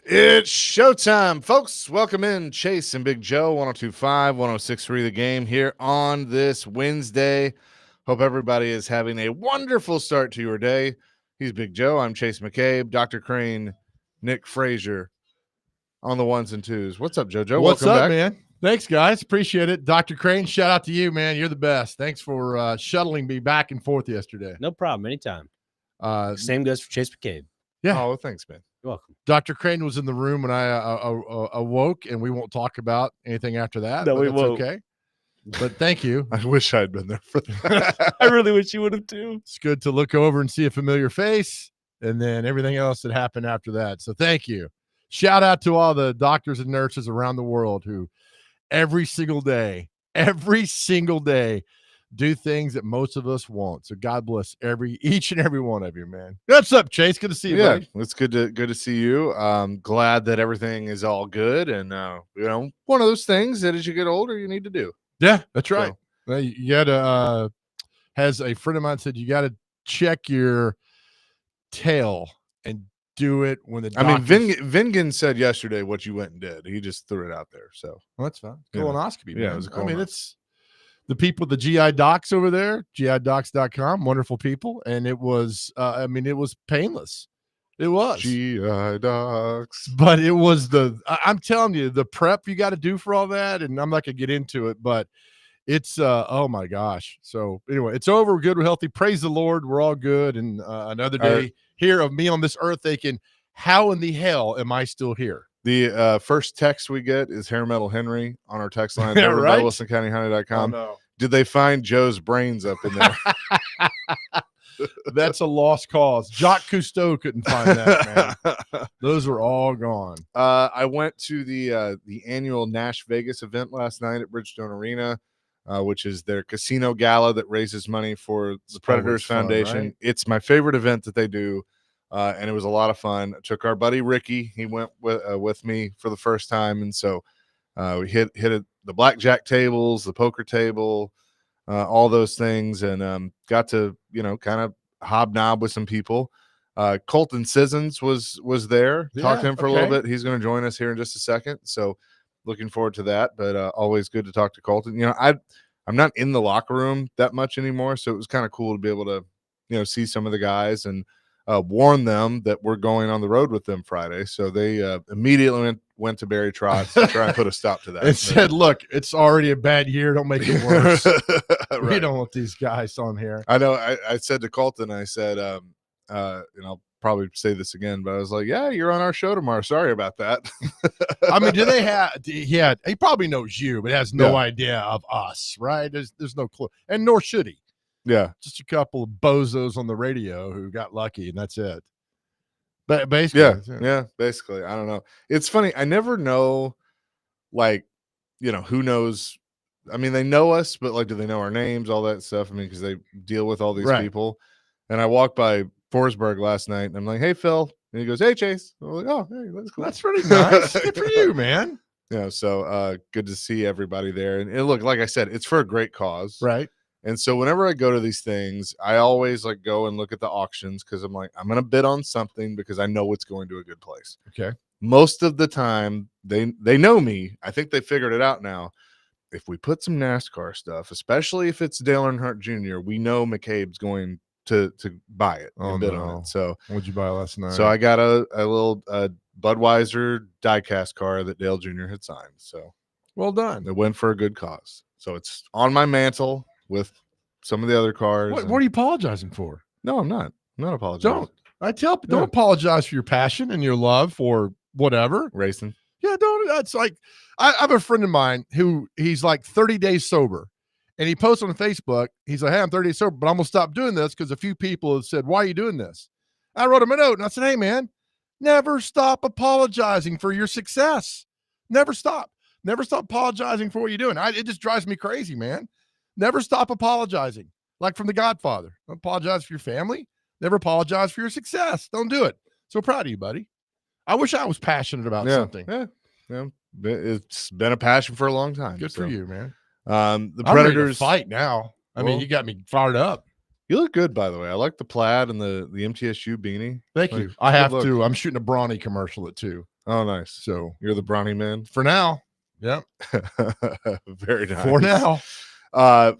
It's showtime, folks. Welcome in Chase and Big Joe, 1025, 1063 The Game here on this Wednesday. Hope everybody is having a wonderful start to your day. He's Big Joe. I'm Chase McCabe, Dr. Crane, Nick Frazier on the ones and twos. What's up, JoJo? What's Welcome up, back. man? Thanks, guys. Appreciate it. Dr. Crane, shout out to you, man. You're the best. Thanks for shuttling me back and forth yesterday. No problem. Anytime. Uh, Same goes for Chase McCabe. Yeah. Oh, thanks, man. You're welcome. Dr. Crane was in the room when I awoke, and we won't talk about anything after that. No, but we that's won't. okay. But thank you. I wish I'd been there for that. I really wish you would have too. It's good to look over and see a familiar face, and then everything else that happened after that. So thank you. Shout out to all the doctors and nurses around the world who every single day do things that most of us won't. So God bless each and every one of you, man. What's up, Chase? Good to see you, Yeah, buddy. it's good to see you. Glad that everything is all good, and one of those things that as you get older, you need to do. Yeah, that's right. So- Well, you gotta has a friend of mine said you gotta check your tail and do it when the I mean, doctors- Vingan said yesterday what you went and did. He just threw it out there. So Well, that's fine. Yeah. Colonoscopy, Yeah, man. it was a I mean, colonoscopy. it's the people, the GI docs over there, gidocs.com, wonderful people. And it was, it was painless. It was. GI docs. But it was I'm telling you, the prep you got to do for all that. And I'm not going to get into it, but it's, oh my gosh. So anyway, it's over. We're good. We're healthy. Praise the Lord. We're all good. And another day here of me on this earth thinking, how in the hell am I still here? The first text we get is Hair Metal Henry on our text line. Yeah, right? WilsonCountyHoney.com. no. Did they find Joe's brains up in there? That's a lost cause. Jacques Cousteau couldn't find that, man. Those are all gone. I went to the annual Nash Vegas event last night at Bridgestone Arena, which is their casino gala that raises money for the Predators fun, Foundation. right? It's my favorite event that they do, and it was a lot of fun. I took our buddy Ricky. He went with me for the first time, and so we hit the blackjack tables, the poker table, all those things, and got to kind of hobnob with some people. Colton Sissons was there. Talked to him for a little bit. He's going to join us here in just a second, so looking forward to that. But always good to talk to Colton. I'm not in the locker room that much anymore, so it was kind of cool to be able to see some of the guys and warn them that we're going on the road with them Friday. So they immediately went to Barry Trotz to try and put a stop to that. It said, look, it's already a bad year. Don't make it worse. We Right. don't want these guys on here. I know. I said to Colton, I said, I'll probably say this again, but I was like, yeah, you're on our show tomorrow. Sorry about that. I mean, do they have – he probably knows you, but has no Yeah. idea of us, right? There's no clue. And nor should he. Yeah. Just a couple of bozos on the radio who got lucky, and that's it. But basically, Yeah. Basically, I don't know. It's funny. I never know, who knows. I mean, they know us, but do they know our names, all that stuff? I mean, because they deal with all these Right. people. And I walked by Forsberg last night, and I'm like, "Hey, Phil," and he goes, "Hey, Chase." I'm like, "Oh, hey, that's cool." that's pretty nice. Good for you, man. So good to see everybody there. And look, like I said, it's for a great cause. Right. And so whenever I go to these things, I always go and look at the auctions because I'm like, I'm going to bid on something because I know it's going to a good place. Okay. Most of the time, they know me. I think they figured it out now. If we put some NASCAR stuff, especially if it's Dale Earnhardt Jr., we know McCabe's going to buy it and bid on it. So What'd you buy last night? I got a little Budweiser diecast car that Dale Jr. had signed. So well done. it went for a good cause. So it's on my mantle with some of the other cars. What are you apologizing for? No, I'm not. I'm not apologizing. Don't Yeah. apologize for your passion and your love for whatever. Racing. Yeah, don't. That's like I have a friend of mine who he's like 30 days sober, and he posts on Facebook. He's like, "Hey, I'm 30 days sober, but I'm gonna stop doing this because a few people have said, 'Why are you doing this?'" I wrote him a note and I said, "Hey, man, never stop apologizing for your success. Never stop. Never stop apologizing for what you're doing. It just drives me crazy, man. Never stop apologizing. Like from The Godfather. Don't apologize for your family. Never apologize for your success. Don't do it. So proud of you, buddy. I wish I was passionate about something. Yeah. It's been a passion for a long time. Good for you, man. The I'm ready to Predators fight now. I mean, Well- you got me fired up. You look good, by the way. I like the plaid and the MTSU beanie. Thank Like, you. I good have look. to. I'm shooting a Brawny commercial at 2. Oh, nice. So You're the Bronny man. for now, yep. Very nice. For now.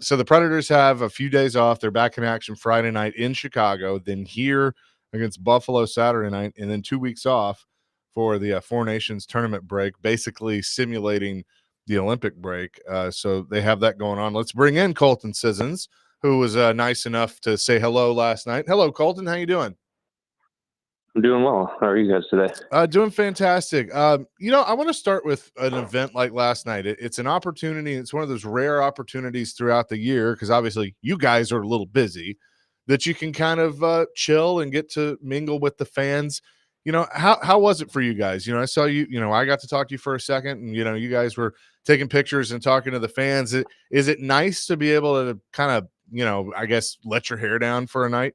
So the Predators have a few days off. They're back in action Friday night in Chicago, then here against Buffalo Saturday night, and then 2 weeks off for the Four Nations tournament break, basically simulating the Olympic break. So they have that going on. Let's bring in Colton Sissons, who was nice enough to say hello last night. Hello, Colton. How you doing? I'm doing well. How are you guys today? Doing fantastic. I want to start with an event like last night. It's an opportunity. It's one of those rare opportunities throughout the year, because obviously you guys are a little busy, that you can kind of chill and get to mingle with the fans. How was it for you guys? I saw you, I got to talk to you for a second, and, you guys were taking pictures and talking to the fans. Is it nice to be able to kind of, I guess, let your hair down for a night?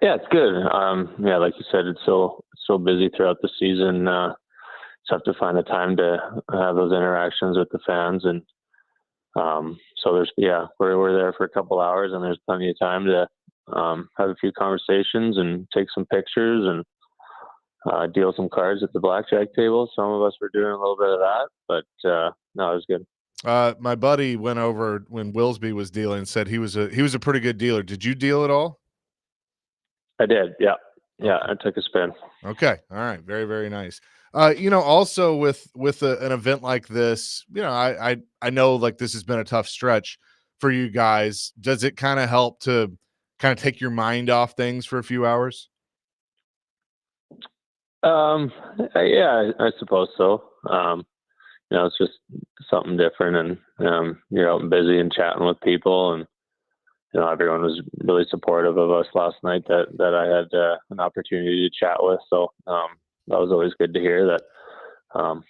Yeah, it's good. Yeah, like you said, it's so busy throughout the season. Just have to find the time to have those interactions with the fans, and so we're there for a couple hours, and there's plenty of time to have a few conversations and take some pictures and deal some cards at the blackjack table. Some of us were doing a little bit of that, but no, it was good. My buddy went over when Wilsby was dealing, said he was a pretty good dealer. Did you deal at all? I did. Yeah. I took a spin. Okay. All right. Very, very nice. Also with an event like this, I know, like, this has been a tough stretch for you guys. Does it kind of help to kind of take your mind off things for a few hours? Yeah, I suppose so. It's just something different, and you're out and busy and chatting with people, and everyone was really supportive of us last night that I had an opportunity to chat with. So that was always good to hear that, a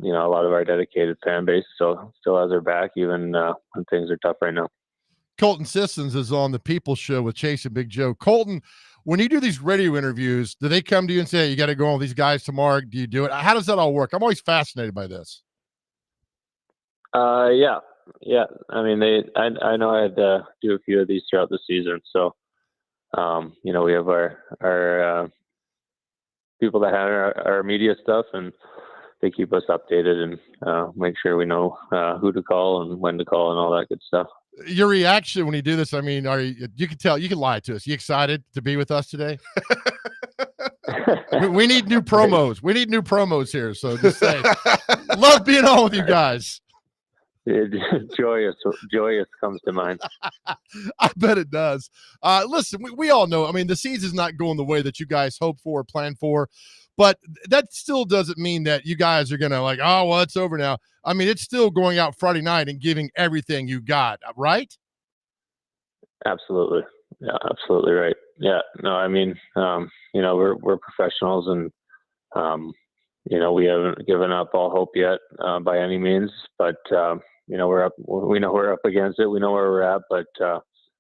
lot of our dedicated fan base still has our back, even when things are tough right now. Colton Sissons is on the People Show with Chase and Big Joe. Colton, when you do these radio interviews, do they come to you and say, you got to go on with these guys tomorrow? Do you do it? How does that all work? I'm always fascinated by this. Yeah. I mean, I know I had to do a few of these throughout the season. So, we have our people that have our media stuff, and they keep us updated and make sure we know who to call and when to call and all that good stuff. Your reaction when you do this, I mean, you can tell, you can lie to us. You excited to be with us today? we need new promos. We need new promos here. So just say, love being on with you guys. Joyous comes to mind. I bet it does. Listen, we all know, I mean, the season's not going the way that you guys hope for or plan for, but that still doesn't mean that you guys are going to like, oh, well, it's over now. I mean, it's still going out Friday night and giving everything you got, right? Absolutely. Yeah, absolutely right. Yeah, no, I mean, we're professionals, and, we haven't given up all hope yet by any means, but, we know we're up against it. We know where we're at, but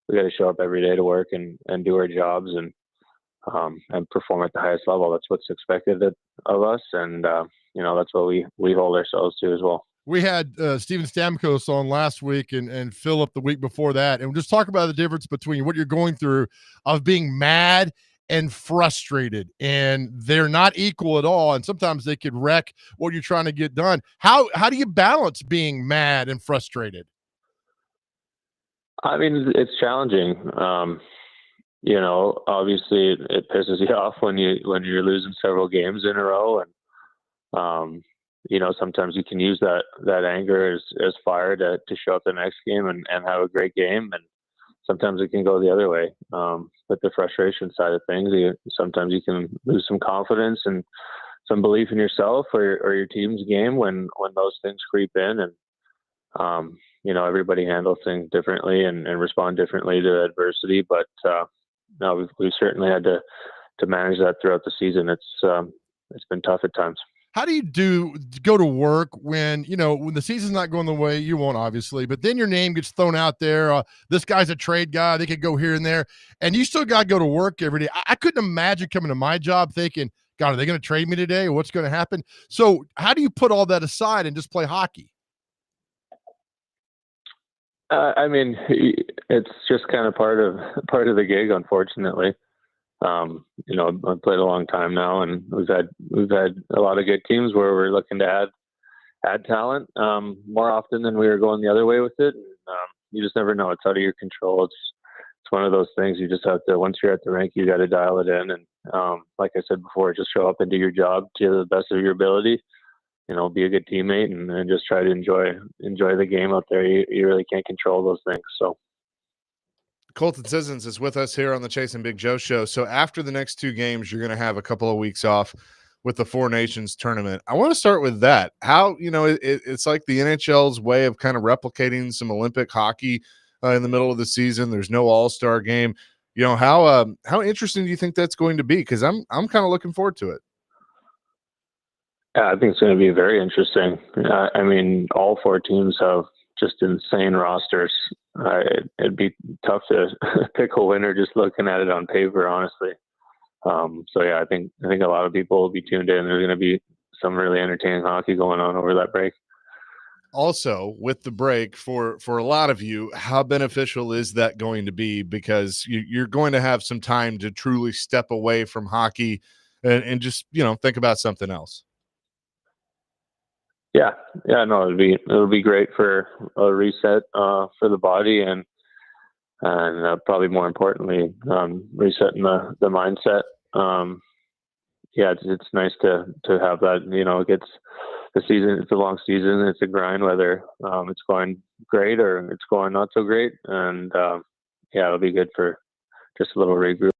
we got to show up every day to work and do our jobs and perform at the highest level. That's what's expected of us, and that's what we hold ourselves to as well. We had Steven Stamkos on last week and Philip the week before that, and we'll just talk about the difference between what you're going through of being mad and frustrated, and they're not equal at all, and sometimes they could wreck what you're trying to get done. How do you balance being mad and frustrated? I mean, it's challenging. Obviously it pisses you off when you're losing several games in a row, and sometimes you can use that anger as fire to show up the next game and have a great game, and sometimes it can go the other way. With the frustration side of things, sometimes you can lose some confidence and some belief in yourself or your team's game when those things creep in, and everybody handles things differently and respond differently to adversity. But no, we've certainly had to manage that throughout the season. It's been tough at times. How do you go to work when the season's not going the way you want, obviously, but then your name gets thrown out there? This guy's a trade guy. They could go here and there, and you still got to go to work every day. I couldn't imagine coming to my job thinking, God, are they going to trade me today, or what's going to happen? So how do you put all that aside and just play hockey? I mean, it's just kind of part of the gig, unfortunately. You know, I've played a long time now, and we've had a lot of good teams where we're looking to add talent more often than we were going the other way with it. And, you just never know; it's out of your control. It's one of those things you just have to. Once you're at the rink, you got to dial it in, and like I said before, just show up and do your job to the best of your ability. You know, be a good teammate, and just try to enjoy the game out there. You really can't control those things, so. Colton Sissons is with us here on the Chase and Big Joe show. So after the next 2 games, you're going to have a couple of weeks off with the Four Nations tournament. I want to start with that. How, it's like the NHL's way of kind of replicating some Olympic hockey in the middle of the season. There's no All-Star game. How interesting do you think that's going to be? Because I'm kind of looking forward to it. Yeah, I think it's going to be very interesting. I mean, all 4 teams have just insane rosters. It'd be tough to pick a winner just looking at it on paper, honestly. So yeah, I think a lot of people will be tuned in. There's going to be some really entertaining hockey going on over that break. Also, with the break, for a lot of you, how beneficial is that going to be? Because you're going to have some time to truly step away from hockey and just think about something else. Yeah, no, it'll be great for a reset for the body and probably more importantly, resetting the mindset. Yeah, it's nice to have that. It gets the season. It's a long season. It's a grind, whether it's going great or it's going not so great. And yeah, it'll be good for just a little regroup.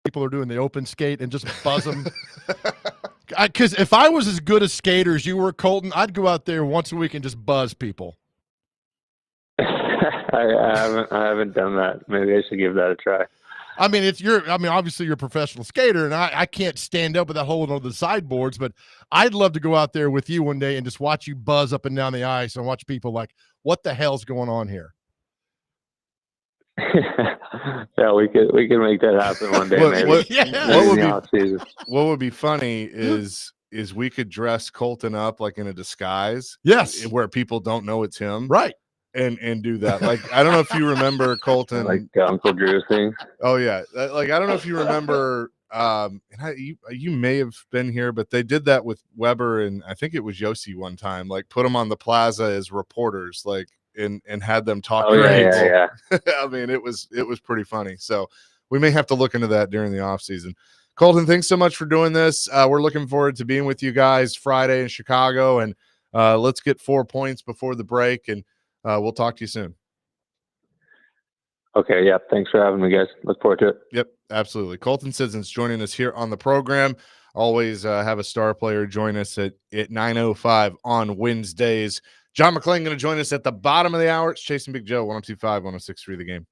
People are doing the open skate and just buzz them. Because if I was as good a skater as you were, Colton, I'd go out there once a week and just buzz people. I haven't done that. Maybe I should give that a try. I mean, obviously you're a professional skater, and I can't stand up without holding on to the sideboards, but I'd love to go out there with you one day and just watch you buzz up and down the ice and watch people like, what the hell's going on here? Yeah, we could make that happen one day. What would be funny is we could dress Colton up like in a disguise. Yes, where people don't know it's him. Right. And do that. Like, I don't know if you remember Colton, like Uncle Drew thing. Oh yeah, like I don't know if you remember. And you may have been here, but they did that with Weber and I think it was Yossi one time. Like, put them on the plaza as reporters, like, and had them talk. Oh yeah. I mean, it was pretty funny. So we may have to look into that during the off season. Colton, thanks so much for doing this. We're looking forward to being with you guys Friday in Chicago, and let's get 4 points before the break, and we'll talk to you soon. Okay, yeah. Thanks for having me, guys. Look forward to it. Yep, absolutely. Colton Sissons joining us here on the program. Always have a star player join us at 9:05 on Wednesdays. John McClain going to join us at the bottom of the hour. It's Chasing Big Joe, 102.5, 106.3 The Game.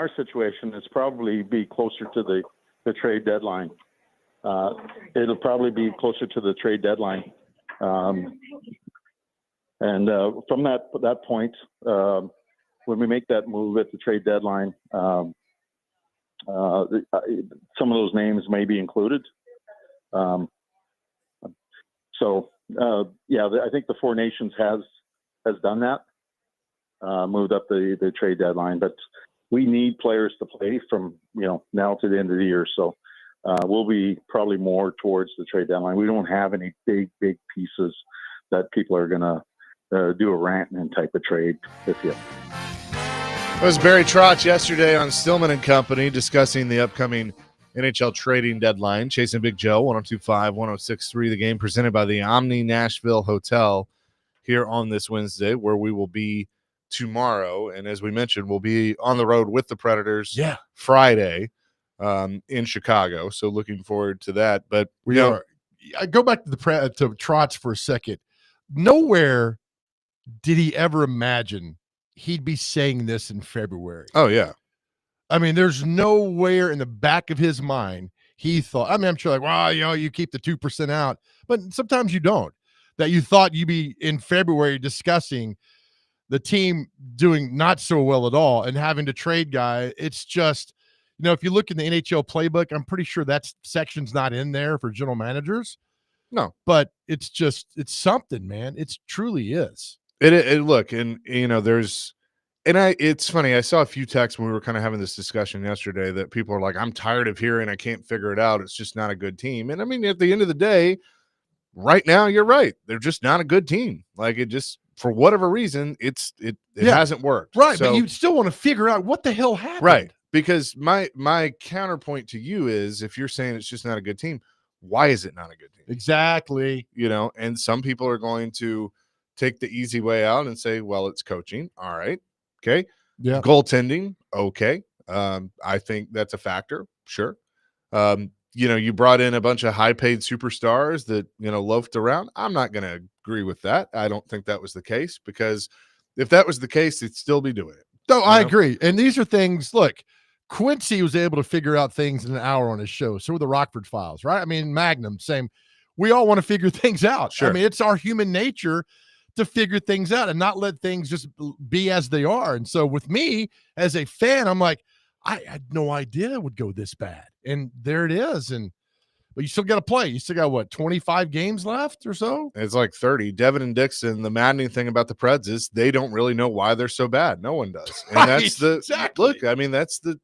our situation, it's probably be closer to the trade deadline. It'll probably be closer to the trade deadline. And from that point, when we make that move at the trade deadline, some of those names may be included. I think the Four Nations has done that, moved up the trade deadline, but we need players to play from, now to the end of the year. So we'll be probably more towards the trade deadline. We don't have any big pieces that people are going to do a Rantanen type of trade with you. It was Barry Trotz yesterday on Stillman and Company discussing the upcoming NHL trading deadline. Chasing Big Joe, 102.5, 106.3, the game presented by the Omni Nashville Hotel here on this Wednesday, where we will be tomorrow. And as we mentioned, we'll be on the road with the Predators Friday in Chicago. So looking forward to that. But we are. I go back to to Trotz for a second. Nowhere did he ever imagine he'd be saying this in February. Oh, yeah. I mean, there's nowhere in the back of his mind he thought, I'm sure you keep the 2% out, but sometimes you don't. That you thought you'd be in February discussing the team doing not so well at all and having to trade guy. It's just, if you look in the NHL playbook, I'm pretty sure that section's not in there for general managers. No, but it's something, man. It truly is. Look, and it's funny. I saw a few texts when we were kind of having this discussion yesterday that people are like, I'm tired of hearing I can't figure it out. It's just not a good team. And I mean, at the end of the day, right now, you're right. They're just not a good team. Like, it just, for whatever reason, it hasn't worked. Right. So, but you still want to figure out what the hell happened. Right. Because my counterpoint to you is, if you're saying it's just not a good team, why is it not a good team? Exactly. And some people are going to take the easy way out and say, well, it's coaching. All right. Okay. Yeah. Goaltending. Okay. I think that's a factor. Sure. You brought in a bunch of high-paid superstars that, loafed around. I'm not going to agree with that. I don't think that was the case, because if that was the case, they'd still be doing it. No, I agree. And these are things, look, Quincy was able to figure out things in an hour on his show. So were the Rockford Files, right? I mean, Magnum, same. We all want to figure things out. Sure. I mean, it's our human nature to figure things out and not let things just be as they are. And so with me as a fan, I'm like, I had no idea it would go this bad. And there it is. But you still got to play. You still got 25 games left or so? It's like 30. Devin and Dixon, the maddening thing about the Preds is they don't really know why they're so bad. No one does. And that's exactly. Look, I mean, that's the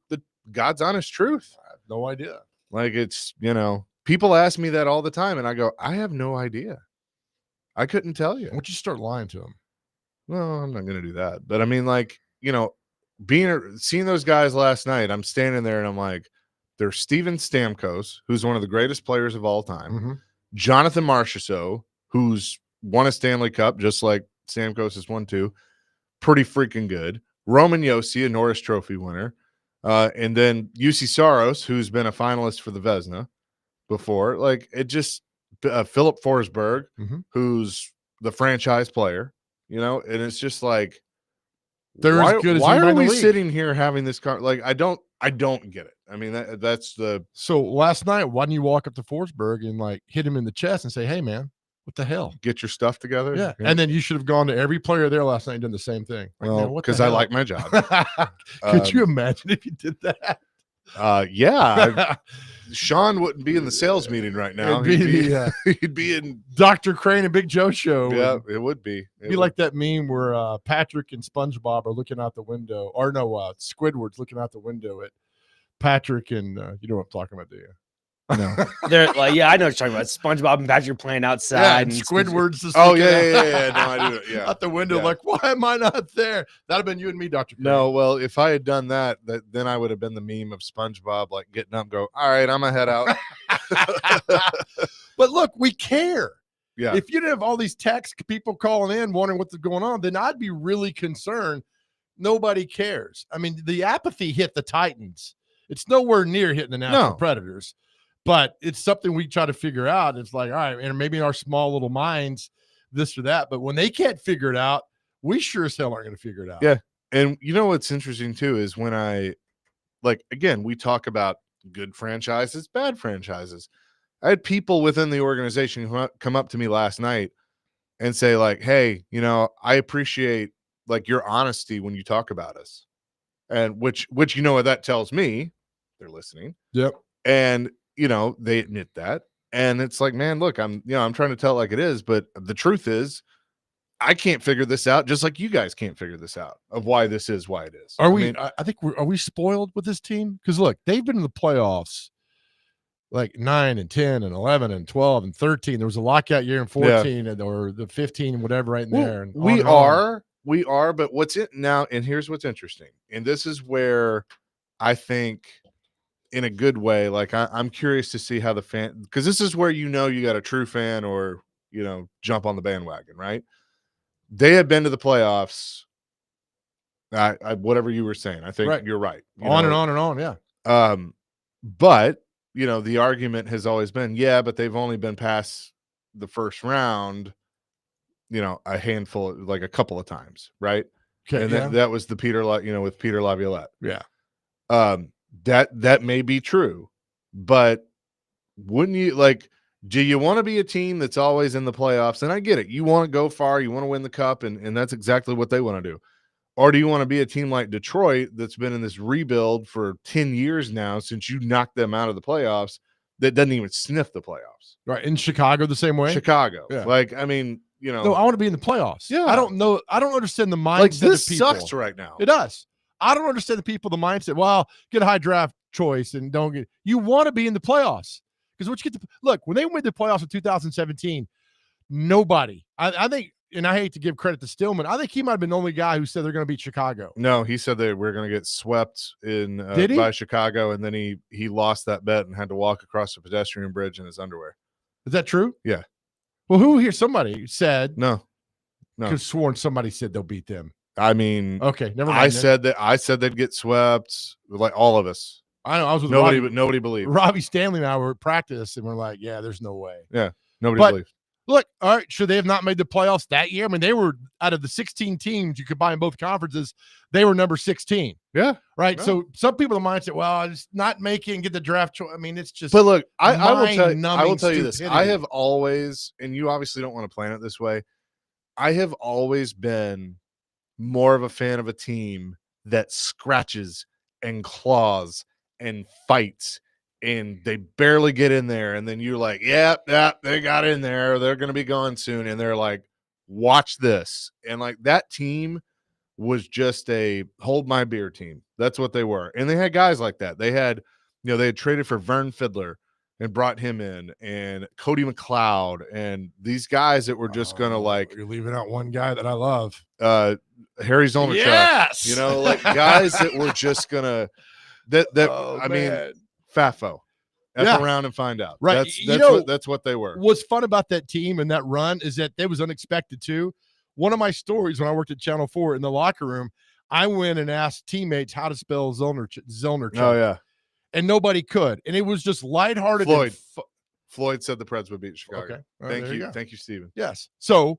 God's honest truth. I have no idea. Like, it's, people ask me that all the time, and I go, I have no idea. I couldn't tell you. Why don't you start lying to them? No, I'm not going to do that. But I mean, seeing those guys last night, I'm standing there and I'm like, there's Steven Stamkos, who's one of the greatest players of all time. Mm-hmm. Jonathan Marchessault, who's won a Stanley Cup, just like Stamkos has won too. Pretty freaking good. Roman Josi, a Norris Trophy winner. And then UC Saros, who's been a finalist for the Vezina before. Like, it just Philip Forsberg, who's the franchise player, and it's just like, why are we sitting here having this I don't get it. I mean, that's the. So last night, why didn't you walk up to Forsberg and hit him in the chest and say, hey man, what the hell? Get your stuff together. Yeah. And then you should have gone to every player there last night and done the same thing. Well, because I like my job. Could you imagine if you did that? Yeah. Sean wouldn't be in the sales meeting right now. He'd be in Dr. Crane and Big Joe show. Yeah, it would be. It'd be like that meme where Patrick and SpongeBob are looking out the window, or no, Squidward's looking out the window at Patrick and you know what I'm talking about, do you? No. They're like, I know what you're talking about. SpongeBob and Patrick playing outside. Yeah, and Squidward's just yeah. No, I do. Yeah. Out the window, like, why am I not there? That'd have been you and me, Dr. Crane. No, well, if I had done that, then I would have been the meme of SpongeBob, like getting up and go, all right, I'm gonna head out. But look, we care. Yeah. If you didn't have all these text people calling in wondering what's going on, then I'd be really concerned. Nobody cares. I mean, the apathy hit the Titans. It's nowhere near hitting the Nashville Predators. But it's something we try to figure out. It's like, all right, and maybe in our small little minds, this or that. But when they can't figure it out, we sure as hell aren't going to figure it out. Yeah. And you know what's interesting too is when I like, again, we talk about good franchises, bad franchises. I had people within the organization who come up to me last night and say, like, hey, I appreciate like your honesty when you talk about us. And which what that tells me, they're listening. Yep. And they admit that. And it's like, man, look, I'm trying to tell it like it is, but the truth is I can't figure this out, just like you guys can't figure this out of why this is why it is. I think are we spoiled with this team? Because look, they've been in the playoffs like 9 and 10 and 11 and 12 and 13. There was a lockout year in 14 or the 15 and whatever right in there. And we are, but what's it now? And here's what's interesting. And this is where I think in a good way, like I'm curious to see how the fan, because this is where you got a true fan or jump on the bandwagon, right? They have been to the playoffs. Whatever you were saying, I think you're right. On and on, yeah. But the argument has always been, but they've only been past the first round, a handful, like a couple of times, right? Okay, and that was the with Peter Laviolette. Yeah. That may be true, but wouldn't you do you want to be a team that's always in the playoffs? And I get it. You want to go far, you want to win the cup, and that's exactly what they want to do. Or do you want to be a team like Detroit that's been in this rebuild for 10 years now since you knocked them out of the playoffs that doesn't even sniff the playoffs? Right. In Chicago the same way? Chicago. Yeah. No, I want to be in the playoffs. Yeah. I don't know. I don't understand the mindset like this of people. sucks right now. It does. I don't understand the people, the mindset. Well, get a high draft choice and don't get. You want to be in the playoffs because what you get to look when they went to the playoffs in 2017. Nobody. I think, and I hate to give credit to Stillman. I think he might have been the only guy who said they're going to beat Chicago. No, he said that we're going to get swept in by Chicago, and then he lost that bet and had to walk across a pedestrian bridge in his underwear. Is that true? Yeah. Well, who here? Somebody said no. Could have sworn somebody said they'll beat them. I mean, okay, never mind. I said they'd get swept, like all of us. I know. I was with nobody, Robbie, but nobody believed. Robbie Stanley and I were at practice, and we're like, "Yeah, there's no way." Yeah, nobody believed. Look, all right, should they have not made the playoffs that year? I mean, they were out of the 16 teams you could buy in both conferences. They were number 16. Yeah, right. Yeah. So some people the mindset, well, it's not making get the draft choice. I mean, it's just. But look, I will tell you this. Stupidity. I have always, and you obviously don't want to plan it this way. I have always been more of a fan of a team that scratches and claws and fights and they barely get in there. And then you're like, yeah, they got in there. They're going to be gone soon. And they're like, watch this. And like that team was just a hold my beer team. That's what they were. And they had guys like that. They had, they had traded for Vern Fiddler and brought him in, and Cody McLeod, and these guys that were just going to you're leaving out one guy that I love. Harry Zolnichuk. Yes. Guys that were just going to, FAFO. F around and find out. Right. That's what they were. What's fun about that team and that run is that it was unexpected too. One of my stories when I worked at Channel 4 in the locker room, I went and asked teammates how to spell Zolnichuk. Oh, yeah. And nobody could. And it was just lighthearted. Floyd said the Preds would beat Chicago. Okay. Right, Thank you. Thank you, Steven. Yes. So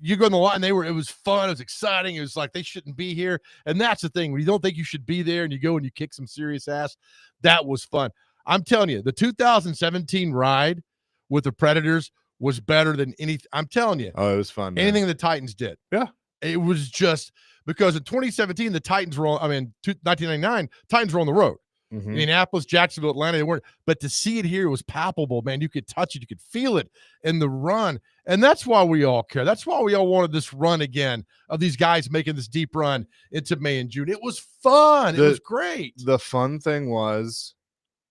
you go in the line, it was fun. It was exciting. It was like they shouldn't be here. And that's the thing. When you don't think you should be there and you go and you kick some serious ass, that was fun. I'm telling you, the 2017 ride with the Predators was better than anything. I'm telling you. Oh, it was fun. Man. Anything the Titans did. Yeah. It was just because in 2017, the Titans were 1999, Titans were on the road. Mm-hmm. Indianapolis, Jacksonville, Atlanta, they weren't. But to see it here, it was palpable, man. You could touch it. You could feel it in the run. And that's why we all care. That's why we all wanted this run again of these guys making this deep run into May and June. It was fun. It was great. The fun thing was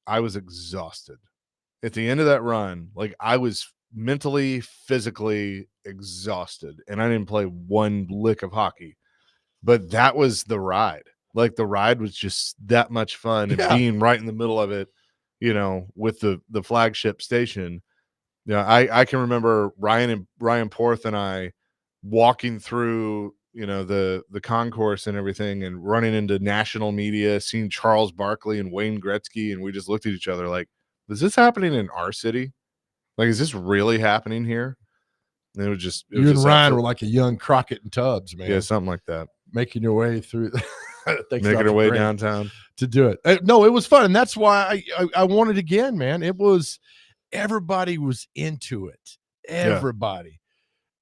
I was exhausted. At the end of that run, I was mentally, physically exhausted. And I didn't play one lick of hockey. But that was the ride. The ride was just that much fun, and being right in the middle of it, with the flagship station. I can remember Ryan Porth and I walking through, the concourse and everything, and running into national media, seeing Charles Barkley and Wayne Gretzky, and we just looked at each other like, "Is this happening in our city? Is this really happening here?" And it was just you and Ryan were like a young Crockett and Tubbs, man. Yeah, something like that. Making your way through. Thanks, making Dr. her way Grant, downtown. to do it. No, it was fun, and that's why I wanted again, man. It was everybody was into it, everybody,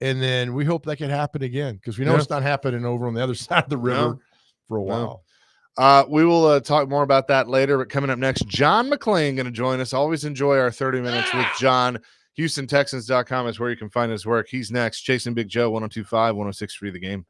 and then we hope that can happen again because we know Yeah. it's not happening over on the other side of the river No. for a No. while. We will talk more about that later. But coming up next, John McClain going to join us. Always enjoy our 30 minutes with John. HoustonTexans.com is where you can find his work. He's next. Chasing Big Joe, 102.5, 106.3 The Game.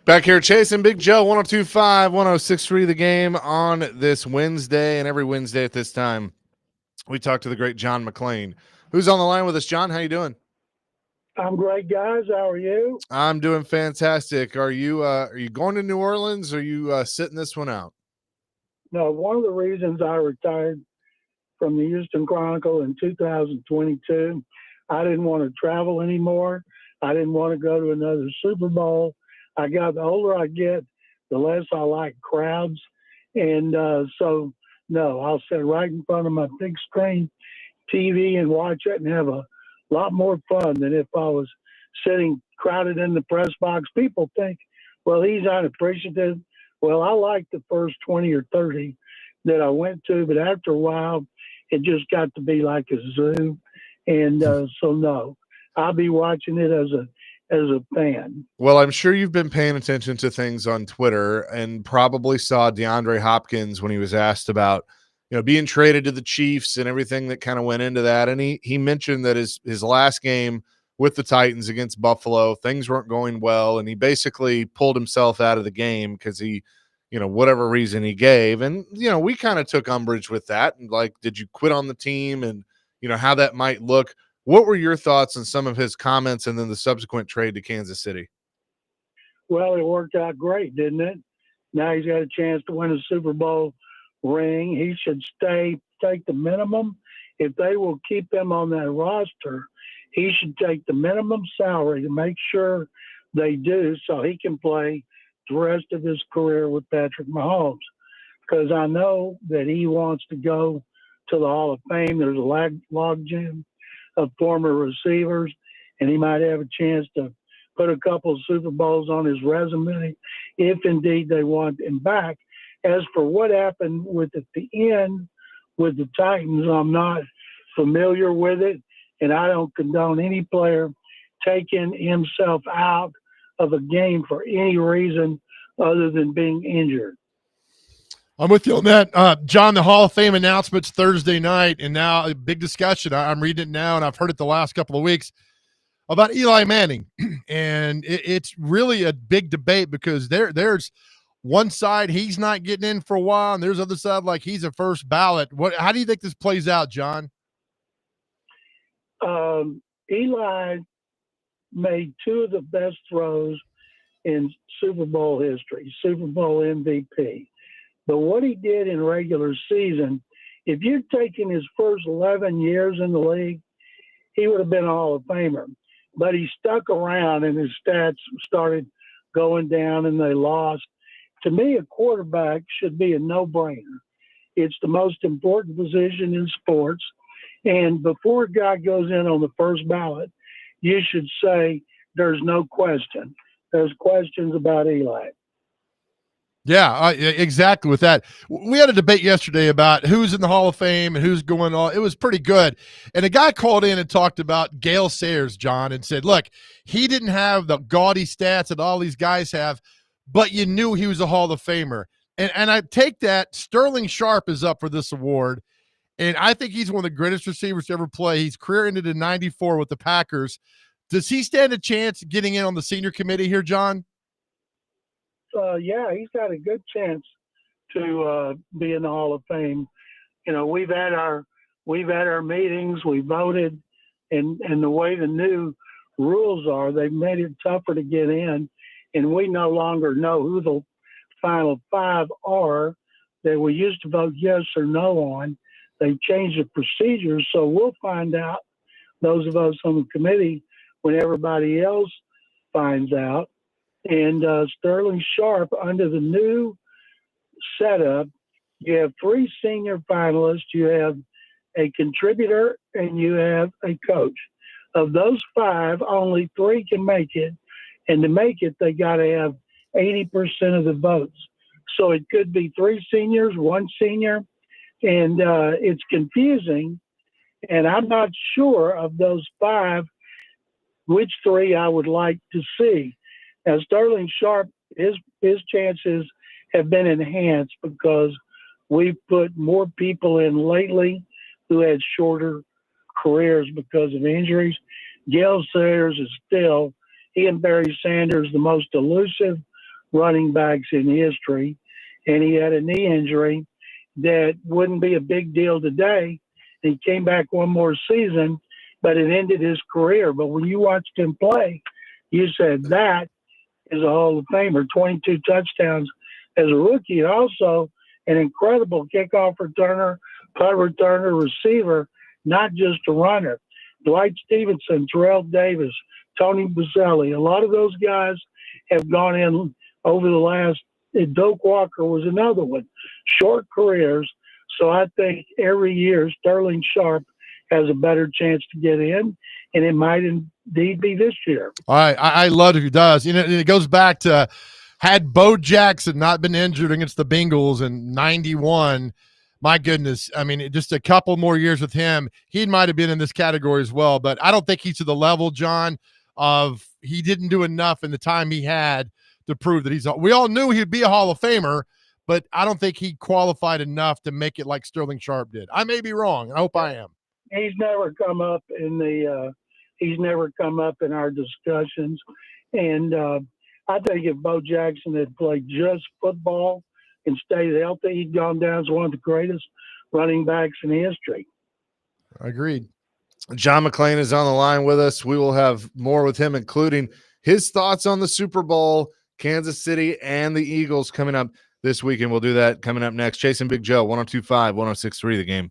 Back here chasing Big Joe, 102.5, 106.3 The Game on this Wednesday. And every Wednesday at this time, we talk to the great John McClain. Who's on the line with us? John, how you doing? I'm great, guys. How are you? I'm doing fantastic. Are you going to New Orleans, or are you sitting this one out? No, one of the reasons I retired from the Houston Chronicle in 2022, I didn't want to travel anymore. I didn't want to go to another Super Bowl. The older I get, the less I like crowds. And so, no, I'll sit right in front of my big screen TV and watch it and have a lot more fun than if I was sitting crowded in the press box. People think, well, he's unappreciative. Well, I liked the first 20 or 30 that I went to, but after a while, it just got to be like a zoo. And so, no, I'll be watching it as a fan. Well, I'm sure you've been paying attention to things on Twitter and probably saw DeAndre Hopkins when he was asked about, being traded to the Chiefs and everything that kind of went into that. And he mentioned that his last game with the Titans against Buffalo, things weren't going well. And he basically pulled himself out of the game because he, whatever reason he gave. And, we kind of took umbrage with that. And like, did you quit on the team? And, how that might look. What were your thoughts on some of his comments and then the subsequent trade to Kansas City? Well, it worked out great, didn't it? Now he's got a chance to win a Super Bowl ring. He should take the minimum. If they will keep him on that roster, he should take the minimum salary to make sure they do, so he can play the rest of his career with Patrick Mahomes. Because I know that he wants to go to the Hall of Fame. There's a log jam of former receivers, and he might have a chance to put a couple of Super Bowls on his resume if indeed they want him back. As for what happened at the end with the Titans, I'm not familiar with it, and I don't condone any player taking himself out of a game for any reason other than being injured. I'm with you on that. John, the Hall of Fame announcements Thursday night, and now a big discussion. I'm reading it now, and I've heard it the last couple of weeks about Eli Manning. And it's really a big debate because there's one side he's not getting in for a while, and there's other side like he's a first ballot. How do you think this plays out, John? Eli made two of the best throws in Super Bowl history, Super Bowl MVP. But what he did in regular season, if you'd taken his first 11 years in the league, he would have been a Hall of Famer. But he stuck around and his stats started going down and they lost. To me, a quarterback should be a no-brainer. It's the most important position in sports. And before a guy goes in on the first ballot, you should say there's no question. There's questions about Eli. Yeah, exactly with that. We had a debate yesterday about who's in the Hall of Fame and who's going on. It was pretty good. And a guy called in and talked about Gale Sayers, John, and said, look, he didn't have the gaudy stats that all these guys have, but you knew he was a Hall of Famer. And I take that. Sterling Sharp is up for this award, and I think he's one of the greatest receivers to ever play. His career ended in 94 with the Packers. Does he stand a chance getting in on the senior committee here, John? Yeah, he's got a good chance to be in the Hall of Fame. We've had our meetings, we voted, and the way the new rules are, they've made it tougher to get in, and we no longer know who the final five are that we used to vote yes or no on. They've changed the procedures, so we'll find out, those of us on the committee, when everybody else finds out. And Sterling Sharp, under the new setup, you have three senior finalists, you have a contributor, and you have a coach. Of those five, only three can make it. And to make it, they got to have 80% of the votes. So it could be three seniors, one senior, and it's confusing. And I'm not sure of those five which three I would like to see. Now, Sterling Sharp, his chances have been enhanced because we've put more people in lately who had shorter careers because of injuries. Gale Sayers is still, he and Barry Sanders, the most elusive running backs in history, and he had a knee injury that wouldn't be a big deal today. He came back one more season, but it ended his career. But when you watched him play, you said that is a Hall of Famer. 22 touchdowns as a rookie, and also an incredible kickoff returner, punt returner, receiver, not just a runner. Dwight Stevenson, Terrell Davis, Tony Boselli, a lot of those guys have gone in over the last. Doak Walker was another one. Short careers. So I think every year Sterling Sharp has a better chance to get in, and it might indeed be this year. All right. I love if he does. You know, and it goes back to had Bo Jackson not been injured against the Bengals in 91, my goodness. I mean, just a couple more years with him, he might have been in this category as well. But I don't think he's to the level, John, of he didn't do enough in the time he had to prove that we all knew he'd be a Hall of Famer, but I don't think he qualified enough to make it like Sterling Sharp did. I may be wrong. I hope I am. He's never come up in our discussions. And I think if Bo Jackson had played just football and stayed healthy, he'd gone down as one of the greatest running backs in history. Agreed. John McClain is on the line with us. We will have more with him, including his thoughts on the Super Bowl, Kansas City, and the Eagles coming up this weekend. We'll do that coming up next. Chasing Big Joe, 102.5, 106.3 The Game.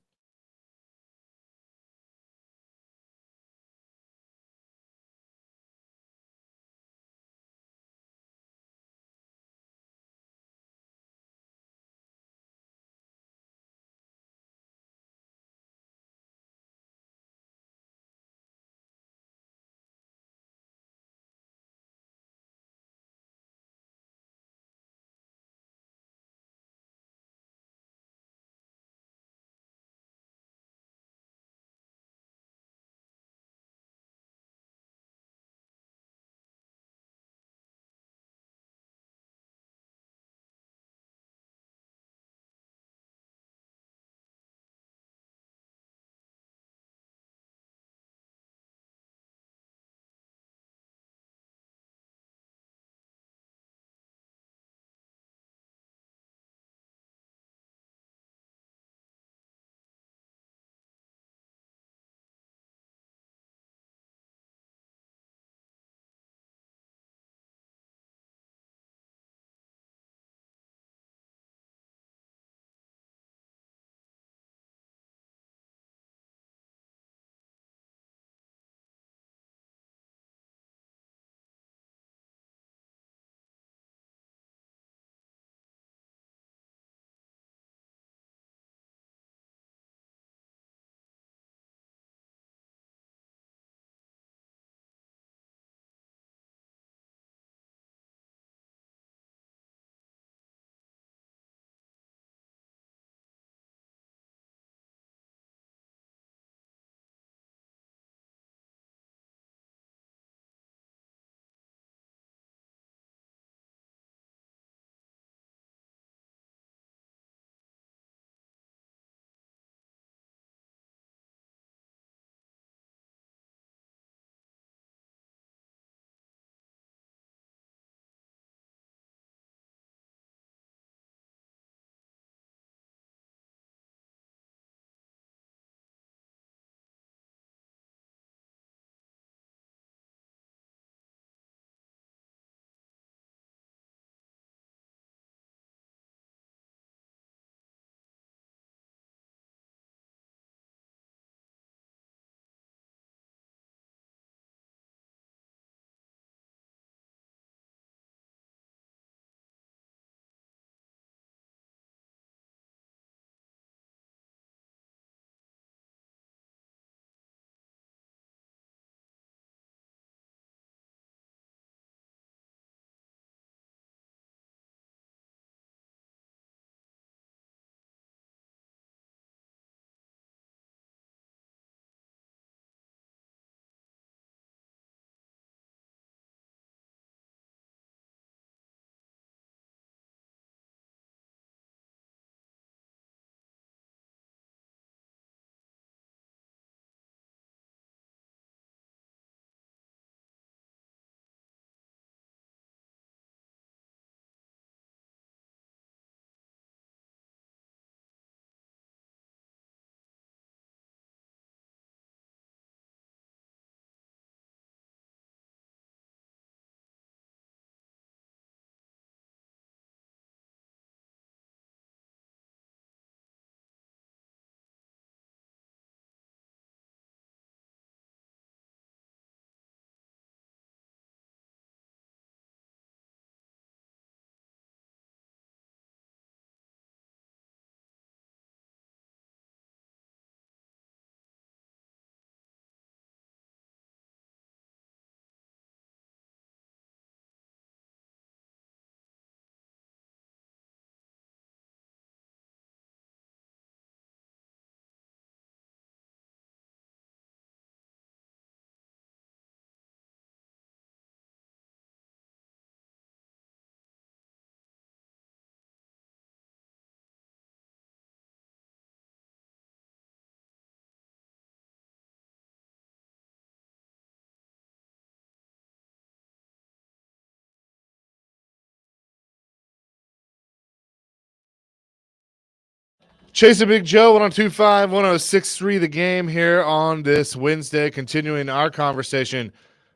Chasing Big Joe, 102.5, 106.3 The Game here on this Wednesday, continuing our conversation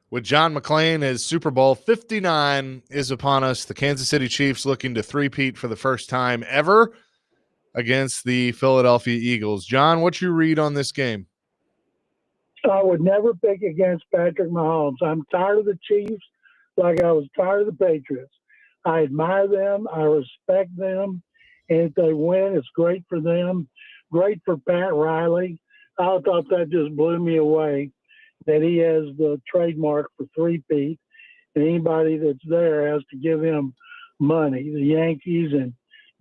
with John McClain as Super Bowl 59 is upon us. The Kansas City Chiefs looking to three-peat for the first time ever against the Philadelphia Eagles. John, what's your read on this game? I would never pick against Patrick Mahomes. I'm tired of the Chiefs like I was tired of the Patriots. I admire them. I respect them. And if they win, it's great for them. Great for Pat Riley. I thought that just blew me away that he has the trademark for three-peat. And anybody that's there has to give him money. The Yankees and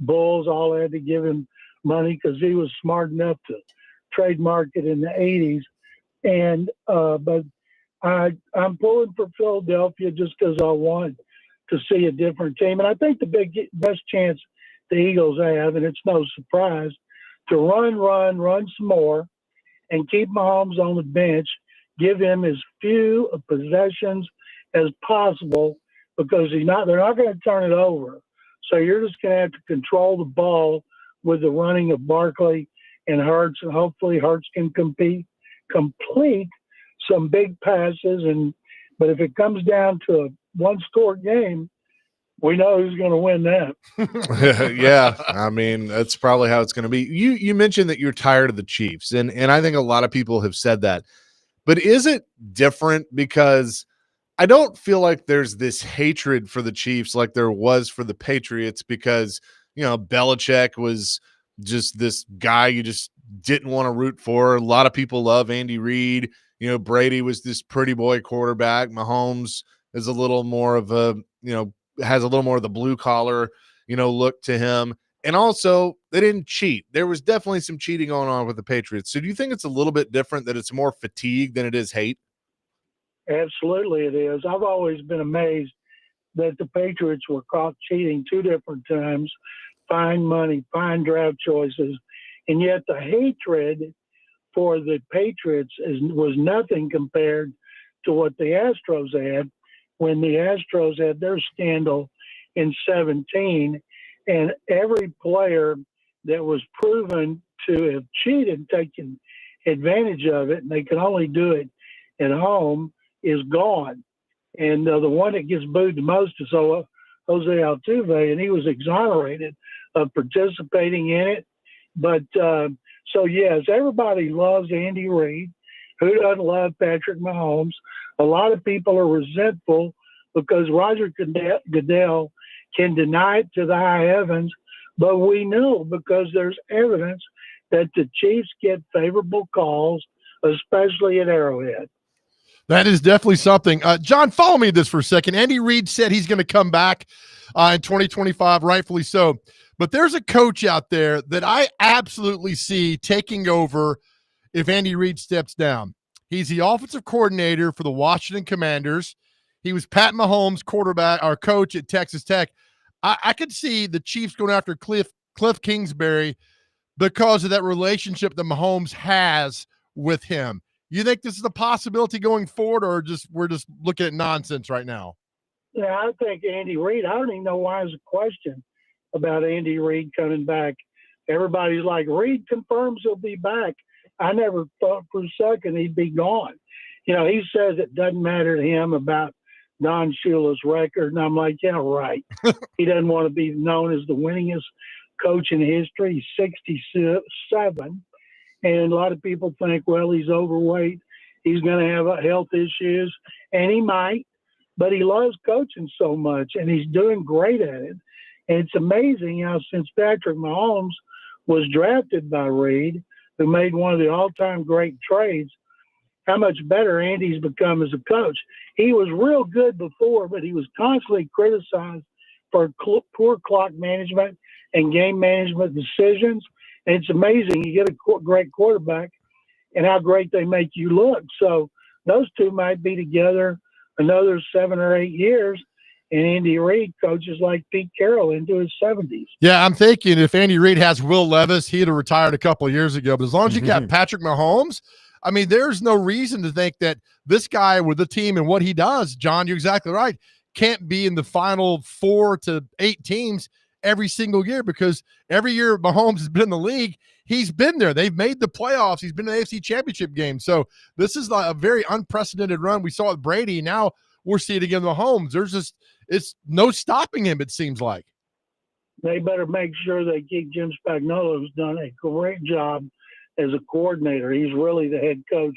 Bulls all had to give him money because he was smart enough to trademark it in the 80s. And but I'm pulling for Philadelphia just because I want to see a different team. And I think the best chance the Eagles have, and it's no surprise, to run some more and keep Mahomes on the bench, give him as few possessions as possible because they're not going to turn it over. So you're just going to have to control the ball with the running of Barkley and Hurts, and hopefully Hurts can complete some big passes. But if it comes down to a one-score game, we know who's going to win that. Yeah, I mean, that's probably how it's going to be. You mentioned that you're tired of the Chiefs, and I think a lot of people have said that. But is it different? Because I don't feel like there's this hatred for the Chiefs like there was for the Patriots because, Belichick was just this guy you just didn't want to root for. A lot of people love Andy Reid. Brady was this pretty boy quarterback. Mahomes is a little more of a, has a little more of the blue collar, look to him. And also they didn't cheat. There was definitely some cheating going on with the Patriots. So do you think it's a little bit different, that it's more fatigue than it is hate? Absolutely it is. I've always been amazed that the Patriots were caught cheating 2 different times, fine money, fine draft choices. And yet the hatred for the Patriots was nothing compared to what the Astros had when the Astros had their scandal in 2017, and every player that was proven to have cheated, taken advantage of it, and they can only do it at home, is gone. And the one that gets booed the most is Jose Altuve, and he was exonerated of participating in it. But so, yes, everybody loves Andy Reid. Who doesn't love Patrick Mahomes? A lot of people are resentful because Roger Goodell can deny it to the high heavens, but we know because there's evidence that the Chiefs get favorable calls, especially at Arrowhead. That is definitely something. John, follow me this for a second. Andy Reid said he's going to come back in 2025, rightfully so. But there's a coach out there that I absolutely see taking over if Andy Reid steps down. He's the offensive coordinator for the Washington Commanders. He was Pat Mahomes' quarterback, our coach at Texas Tech. I could see the Chiefs going after Cliff Kingsbury because of that relationship that Mahomes has with him. You think this is a possibility going forward, or we're just looking at nonsense right now? Yeah, I think Andy Reid, I don't even know why there's a question about Andy Reid coming back. Everybody's like, Reid confirms he'll be back. I never thought for a second he'd be gone. He says it doesn't matter to him about Don Shula's record. And I'm like, yeah, right. He doesn't want to be known as the winningest coach in history. He's 67. And a lot of people think, well, he's overweight. He's going to have health issues. And he might. But he loves coaching so much. And he's doing great at it. And it's amazing how since Patrick Mahomes was drafted by Reid, who made one of the all-time great trades, how much better Andy's become as a coach. He was real good before, but he was constantly criticized for poor clock management and game management decisions. And it's amazing. You get a great quarterback and how great they make you look. So those two might be together another 7 or 8 years. And Andy Reid coaches like Pete Carroll into his 70s. Yeah, I'm thinking if Andy Reid has Will Levis, he'd have retired a couple of years ago. But as long as you got Patrick Mahomes, I mean, there's no reason to think that this guy with the team and what he does, John, you're exactly right, can't be in the final 4 to 8 teams every single year, because every year Mahomes has been in the league, he's been there. They've made the playoffs. He's been in the AFC Championship game. So this is like a very unprecedented run. We saw it with Brady. Now we're seeing it again with Mahomes. It's no stopping him, it seems like. They better make sure they keep Jim Spagnuolo, who's done a great job as a coordinator. He's really the head coach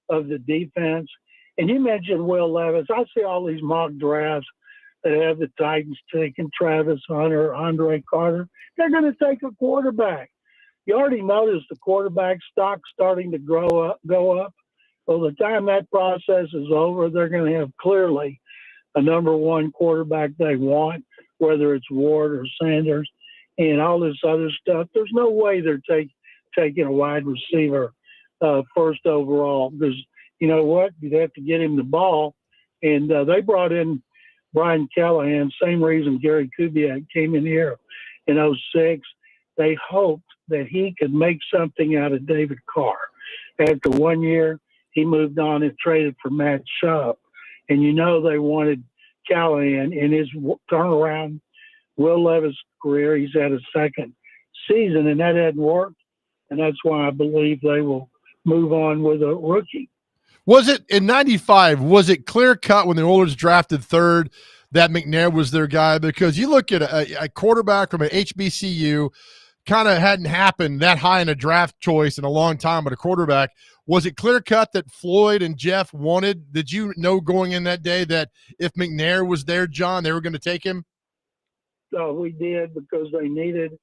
of the defense. And you mentioned Will Levis. I see all these mock drafts that have the Titans taking Travis Hunter, Andre Carter. They're going to take a quarterback. You already noticed the quarterback stock starting to go up. Well, the time that process is over, they're going to have clearly a number one quarterback they want, whether it's Ward or Sanders and all this other stuff. There's no way they're taking a wide receiver first overall, because you know what? You'd have to get him the ball. And they brought in Brian Callahan, same reason Gary Kubiak came in here in 2006. They hoped that he could make something out of David Carr. After 1 year, he moved on and traded for Matt Schaub. And you know they wanted Callahan in his turnaround. Will Levis' career, he's had a second season, and that hadn't worked. And that's why I believe they will move on with a rookie. Was it in 95, was it clear cut when the Oilers drafted third that McNair was their guy? Because you look at a quarterback from an HBCU, kind of hadn't happened that high in a draft choice in a long time, but a quarterback. Was it clear cut that Floyd and Jeff wanted? Did you know going in that day that if McNair was there, John, they were going to take him? We did, because they needed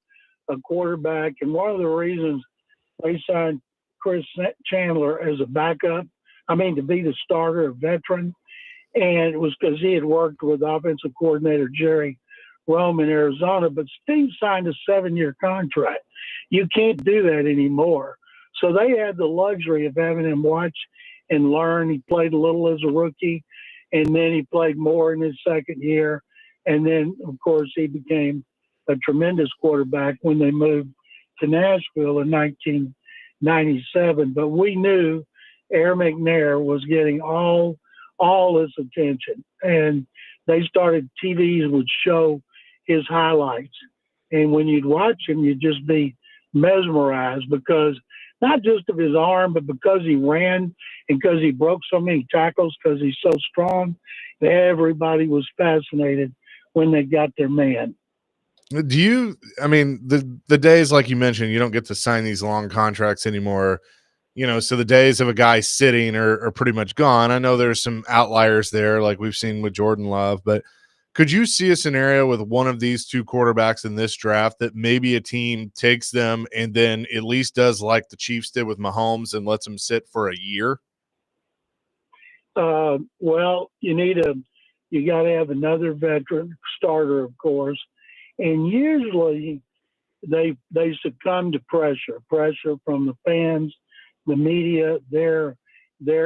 a quarterback. And one of the reasons they signed Chris Chandler as a backup, to be the starter, a veteran, and it was because he had worked with offensive coordinator Jerry Rome in Arizona. But Steve signed a 7-year contract. You can't do that anymore. So they had the luxury of having him watch and learn. He played a little as a rookie, and then he played more in his second year. And then, of course, he became a tremendous quarterback when they moved to Nashville in 1997. But we knew Air McNair was getting all his attention. And they started, TVs would show his highlights. And when you'd watch him, you'd just be mesmerized, because not just of his arm, but because he ran and because he broke so many tackles, because he's so strong. Everybody was fascinated when they got their man. Do you, the days, like you mentioned, you don't get to sign these long contracts anymore, so the days of a guy sitting are pretty much gone. I know there's some outliers there, like we've seen with Jordan Love, but could you see a scenario with one of these two quarterbacks in this draft that maybe a team takes them and then at least does like the Chiefs did with Mahomes and lets them sit for a year? Well, you got to have another veteran starter, of course, and usually they succumb to pressure from the fans, the media, their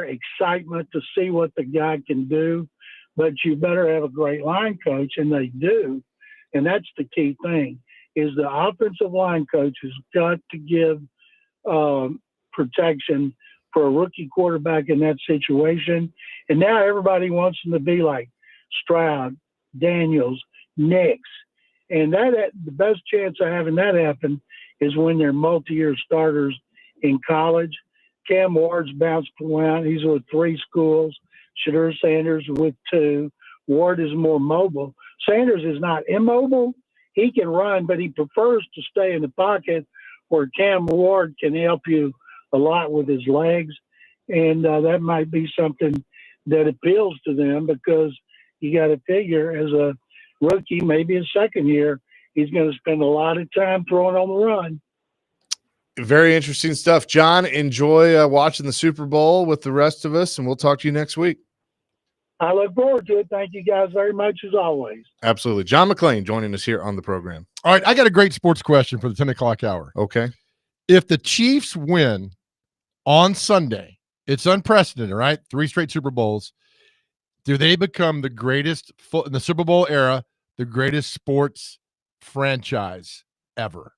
excitement to see what the guy can do. But you better have a great line coach, and they do. And that's the key thing, is the offensive line coach has got to give protection for a rookie quarterback in that situation. And now everybody wants them to be like Stroud, Daniels, Nix. And the best chance of having that happen is when they're multi-year starters in college. Cam Ward's bounced around. He's with 3 schools. Shadur Sanders with 2. Ward is more mobile. Sanders is not immobile. He can run, but he prefers to stay in the pocket, where Cam Ward can help you a lot with his legs. And that might be something that appeals to them, because you got to figure as a rookie, maybe his second year, he's going to spend a lot of time throwing on the run. Very interesting stuff. John, enjoy watching the Super Bowl with the rest of us, and we'll talk to you next week. I look forward to it. Thank you guys very much, as always. Absolutely. John McClain joining us here on the program. All right, I got a great sports question for the 10 o'clock hour. Okay. If the Chiefs win on Sunday, it's unprecedented, right? 3 straight Super Bowls. Do they become the greatest, in the Super Bowl era, the greatest sports franchise ever?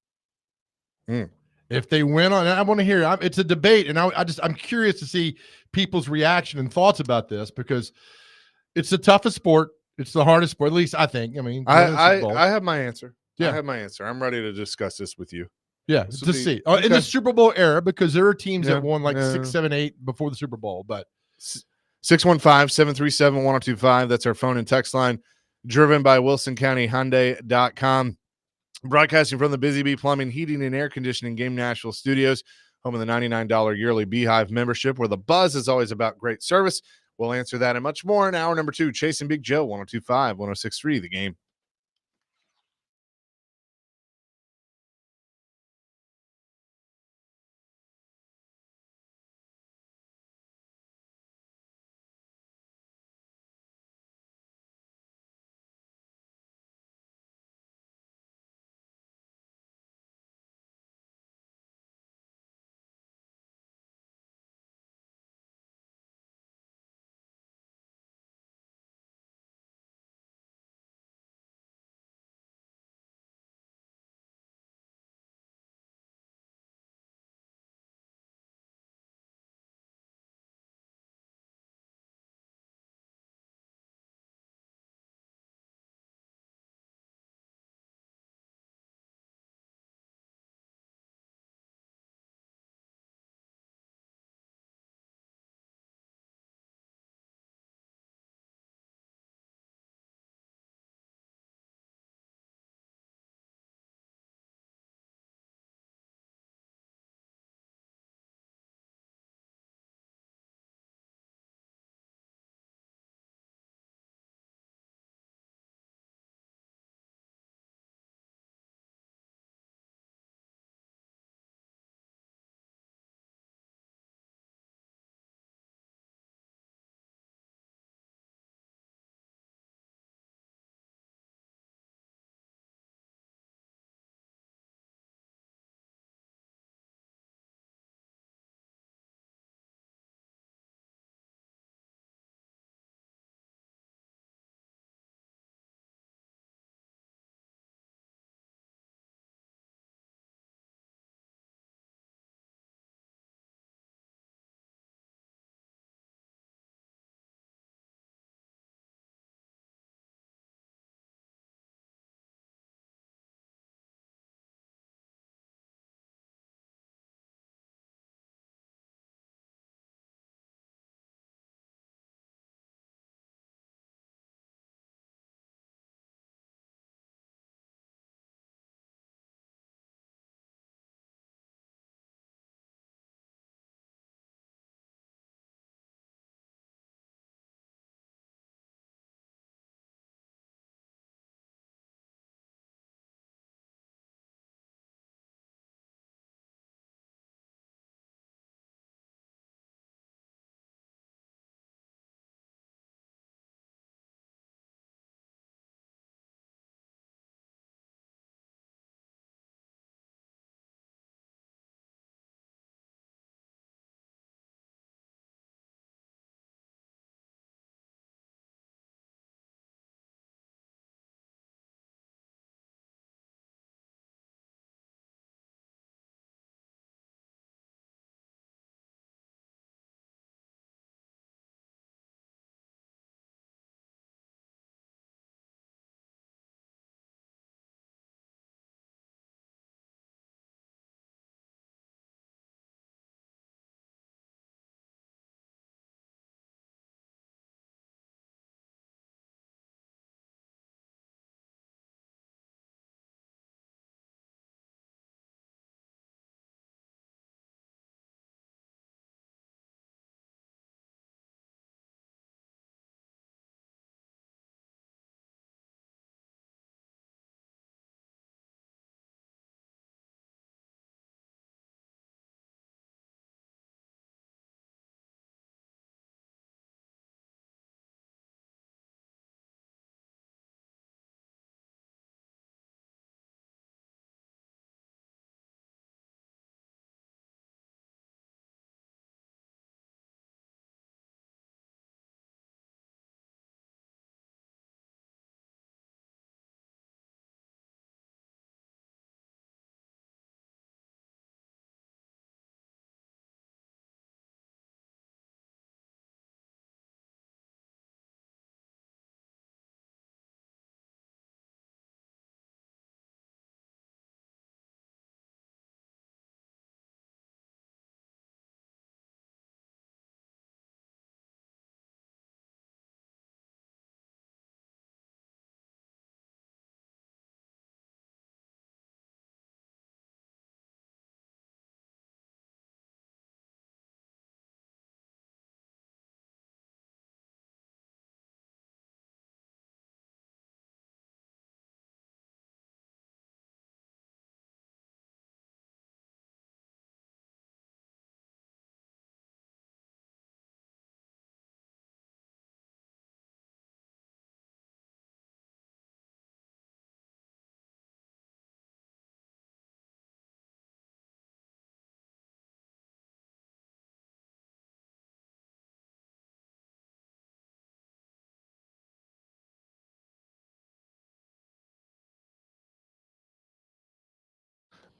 If they win on, I want to hear, it's a debate, and I'm curious to see people's reaction and thoughts about this, because it's the toughest sport. It's the hardest sport, at least I think. I have my answer. Yeah. I have my answer. I'm ready to discuss this with you. Yeah, This to would be- see in okay. the Super Bowl era, because there are teams Yeah, that won like yeah. 6, 7, 8 before the Super Bowl. But 615-737-1025. That's our phone and text line. Driven by WilsonCountyHyundai.com. Broadcasting from the Busy Bee Plumbing, Heating, and Air Conditioning Game Nashville Studios, home of the $99 yearly Beehive membership, where the buzz is always about great service. We'll answer that and much more in hour number 2. Chasing Big Joe, 102.5, 106.3, The Game.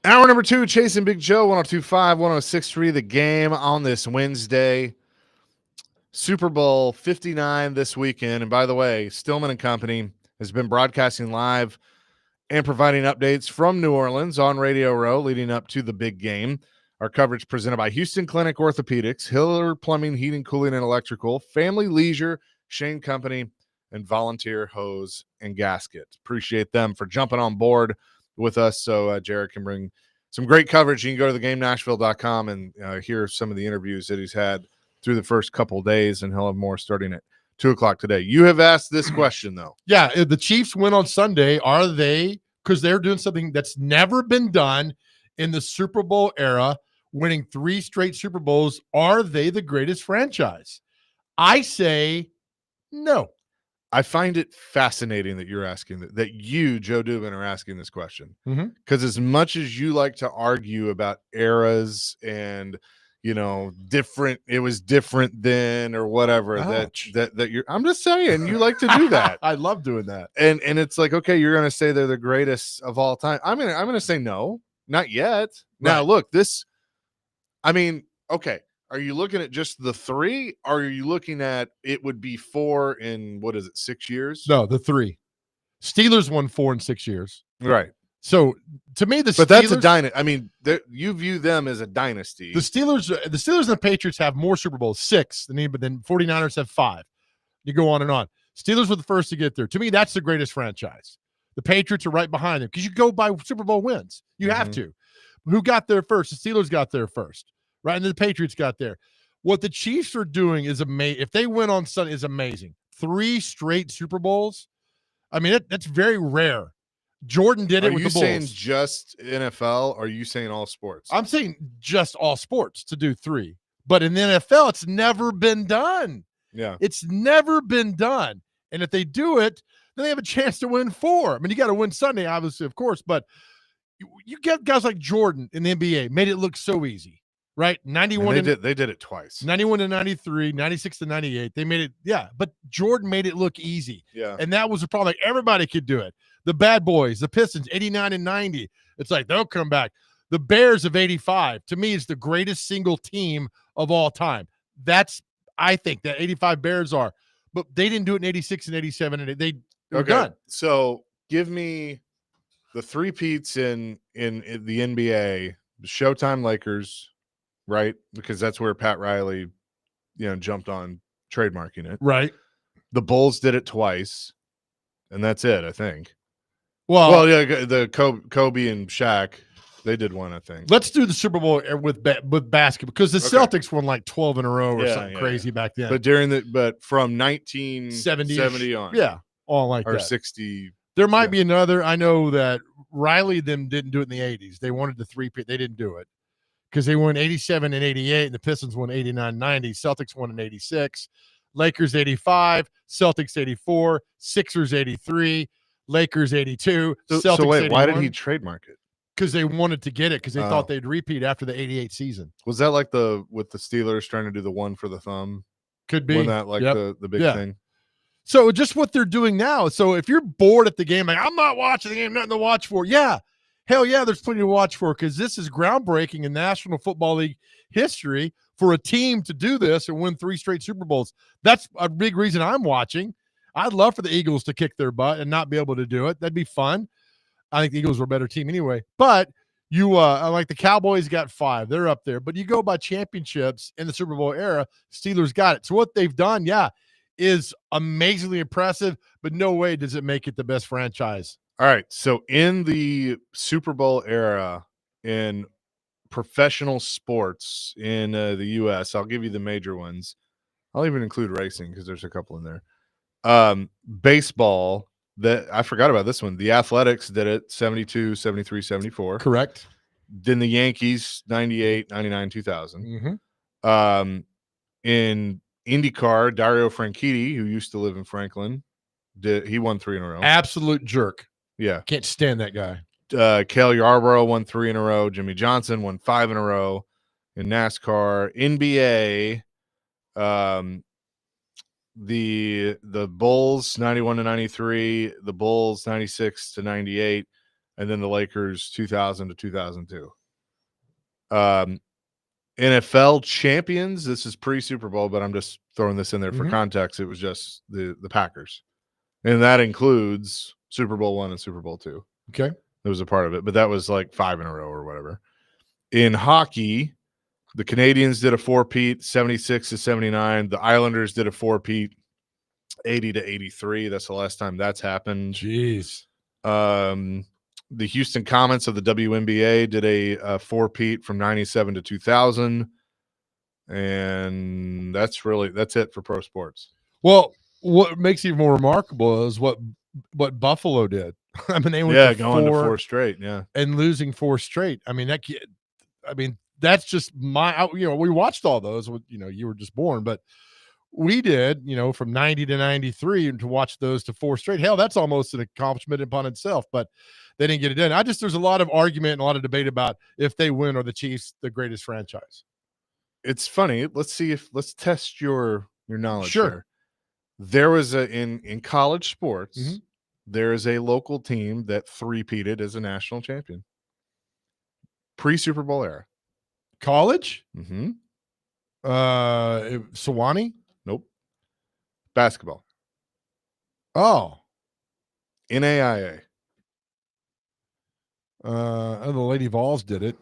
Hour number 2, Chasing Big Joe, 102.5, 106.3, The Game on this Wednesday. Super Bowl 59 this weekend. And by the way, Stillman and Company has been broadcasting live and providing updates from New Orleans on Radio Row leading up to the big game. Our coverage presented by Houston Clinic Orthopedics, Hiller Plumbing, Heating, Cooling, and Electrical, Family Leisure, Shane Company, and Volunteer Hose and Gasket. Appreciate them for jumping on board with us so Jared can bring some great coverage. You can go to thegamenashville.com and hear some of the interviews that he's had through the first couple days, and he'll have more starting at 2 o'clock today. You have asked this question, though. Yeah, if the Chiefs win on Sunday, are they, because they're doing something that's never been done in the Super Bowl era, winning 3 straight Super Bowls, are they the greatest franchise? I say no. I find it fascinating that you're asking that you, Joe Dubin, are asking this question. Mhm. Because as much as you like to argue about eras and different, it was different then or whatever, Ouch. that you're, I'm just saying, you like to do that. I love doing that. And it's like, okay, you're gonna say they're the greatest of all time. I'm gonna say no, not yet. Now Right. look, okay. Are you looking at just the 3? Or are you looking at it would be 4 in 6 years? No, the 3. Steelers won 4 in 6 years. Right. So to me, But that's a dynasty. You view them as a dynasty. The Steelers and the Patriots have more Super Bowls, 6 than 49ers have 5. You go on and on. Steelers were the first to get there. To me, that's the greatest franchise. The Patriots are right behind them because you go by Super Bowl wins. You have to. Who got there first? The Steelers got there first, right? And then the Patriots got there. What the Chiefs are doing is amazing. If they win on Sunday, is amazing. 3 straight Super Bowls. I mean, that's very rare. Jordan did it with the Bulls. Are you saying just NFL? Or are you saying all sports? I'm saying just all sports to do 3. But in the NFL, it's never been done. Yeah. It's never been done. And if they do it, then they have a chance to win 4. I mean, you got to win Sunday, obviously, of course, but you get guys like Jordan in the NBA, made it look so easy, right? 91 they did it twice. 91 to 93, 96 to 98. They made it, yeah, but Jordan made it look easy. Yeah. And that was the problem. Like, everybody could do it. The Bad Boys, the Pistons, 89 and 90. It's like they'll come back. The Bears of 85, to me, is the greatest single team of all time. I think that 85 Bears are, but they didn't do it in 86 and 87, and they were done. So give me the 3-peats in the NBA, Showtime Lakers, right? Because that's where Pat Riley, jumped on trademarking it. Right. The Bulls did it twice, and that's it, I think. Well, yeah, the Kobe and Shaq, they did one, I think. let's do the Super Bowl with basketball, because the Celtics won like 12 in a row or something crazy back then. But from 1970 on, yeah, all like or that. 60. There might be another. I know that Riley them didn't do it in the 80s. They wanted the 3-peat. They didn't do it because they won 87 and 88, and the Pistons won 89, 90. Celtics won in 86. Lakers 85, Celtics 84, Sixers 83, Lakers 82. So Celtics wait, 81, why did he trademark it? Because they wanted to get it, because they Oh. thought they'd repeat after the 88 season. Was that like with the Steelers trying to do the one for the thumb? Could be. Wasn't that like Yep. the big Yeah. thing? So just what they're doing now. So if you're bored at the game, like, I'm not watching the game, nothing to watch for. Yeah, hell yeah, there's plenty to watch for, because this is groundbreaking in National Football League history for a team to do this and win 3 straight Super Bowls. That's a big reason I'm watching. I'd love for the Eagles to kick their butt and not be able to do it. That'd be fun. I think the Eagles were a better team anyway. But like the Cowboys got 5. They're up there. But you go by championships in the Super Bowl era, Steelers got it. So what they've done, is amazingly impressive, but no way does it make it the best franchise. All right. So in the Super Bowl era in professional sports in the U.S., I'll give you the major ones. I'll even include racing because there's a couple in there. Baseball, I forgot about this one. The Athletics did it 72, 73, 74. Correct. Then the Yankees 98, 99, 2000. Mm-hmm. In IndyCar, Dario Franchitti, who used to live in Franklin, he won 3 in a row. Absolute jerk. Yeah. Can't stand that guy. Cale Yarborough won 3 in a row. Jimmy Johnson won 5 in a row. In NASCAR, NBA, the Bulls 91 to 93, the Bulls 96 to 98, and then the Lakers 2000 to 2002. NFL champions. This is pre-Super Bowl, but I'm just throwing this in there for context. It was just the Packers, and that includes Super Bowl I and Super Bowl II. Okay. It was a part of it, but that was like 5 in a row or whatever. In hockey, the Canadians did a 4-peat, 76 to 79. The Islanders did a 4-peat, 80 to 83. That's the last time that's happened. Jeez. The Houston Comets of the WNBA did a 4-peat from 97 to 2000. And that's it for pro sports. Well, what makes it even more remarkable is what Buffalo did. I mean, they went to going to 4 straight. Yeah. And losing 4 straight. I mean, that's just we watched all those with, you were just born, but we did, from 90 to 93 and to watch those to 4 straight. Hell, that's almost an accomplishment upon itself, but they didn't get it done. There's a lot of argument and a lot of debate about if they win, are the Chiefs the greatest franchise. It's funny. Let's test your knowledge. Sure. Here. There was in college sports, there is a local team that 3-peated as a national champion. Pre-Super Bowl era. College? Mm-hmm. Sewanee? Nope. Basketball. Oh. NAIA. The Lady Vols did it.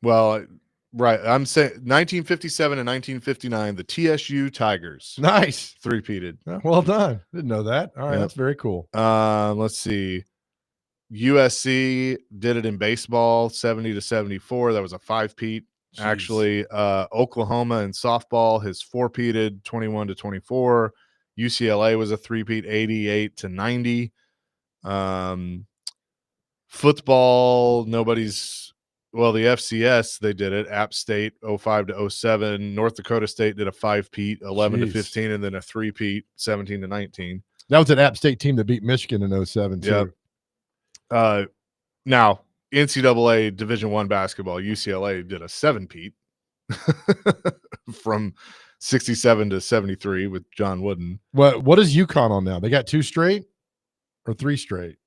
Well, right. I'm saying 1957 and 1959, the TSU Tigers. Nice. 3-peated. Well done. Didn't know that. All right. Yep. That's very cool. Let's see. USC did it in baseball, 70 to 74. That was a 5-peat. Jeez. Actually, Oklahoma in softball has 4-peated, 21 to 24. UCLA was a 3-peat, 88 to 90. Football, the FCS, they did it. App State, 05 to 07. North Dakota State did a 5-peat, 11 to 15, and then a 3-peat, 17 to 19. That was an App State team that beat Michigan in 07, too. Yep. Now, NCAA Division I basketball, UCLA did a 7-peat from 67 to 73 with John Wooden. What is UConn on now? They got 2 straight or 3 straight?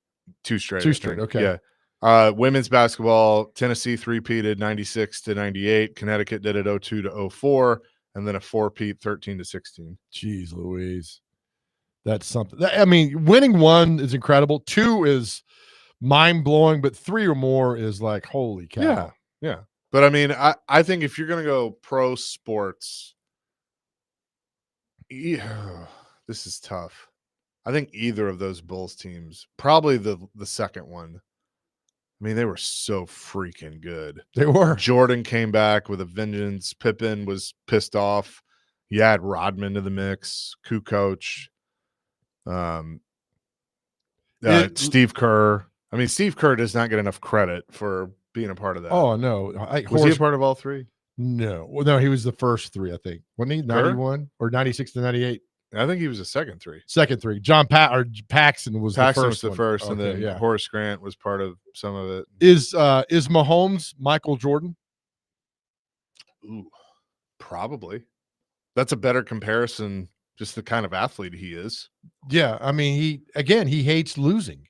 2 straight. 2 straight. Okay. Yeah. Women's basketball, Tennessee 3-peated 96 to 98. Connecticut did it 02 to 04, and then a 4-peat 13 to 16. Jeez Louise. That's something. I mean, winning 1 is incredible. 2 is mind-blowing, but 3 or more is like, holy cow. Yeah. But I mean, I think if you're going to go pro sports, this is tough. I think either of those Bulls teams, probably the second one. I mean, they were so freaking good. They were. Jordan came back with a vengeance. Pippen was pissed off. You add Rodman to the mix, Kukoc, Steve Kerr. I mean, Steve Kerr does not get enough credit for being a part of that. Oh, no. Was he a part of all 3? No. Well, no, he was the first 3, I think. Wasn't he? 91 or 96 to 98? I think he was the second 3. Second 3. Paxson was the first. And then Horace Grant was part of some of it. Is Mahomes Michael Jordan? Ooh, probably. That's a better comparison, just the kind of athlete he is. Yeah, I mean, he hates losing.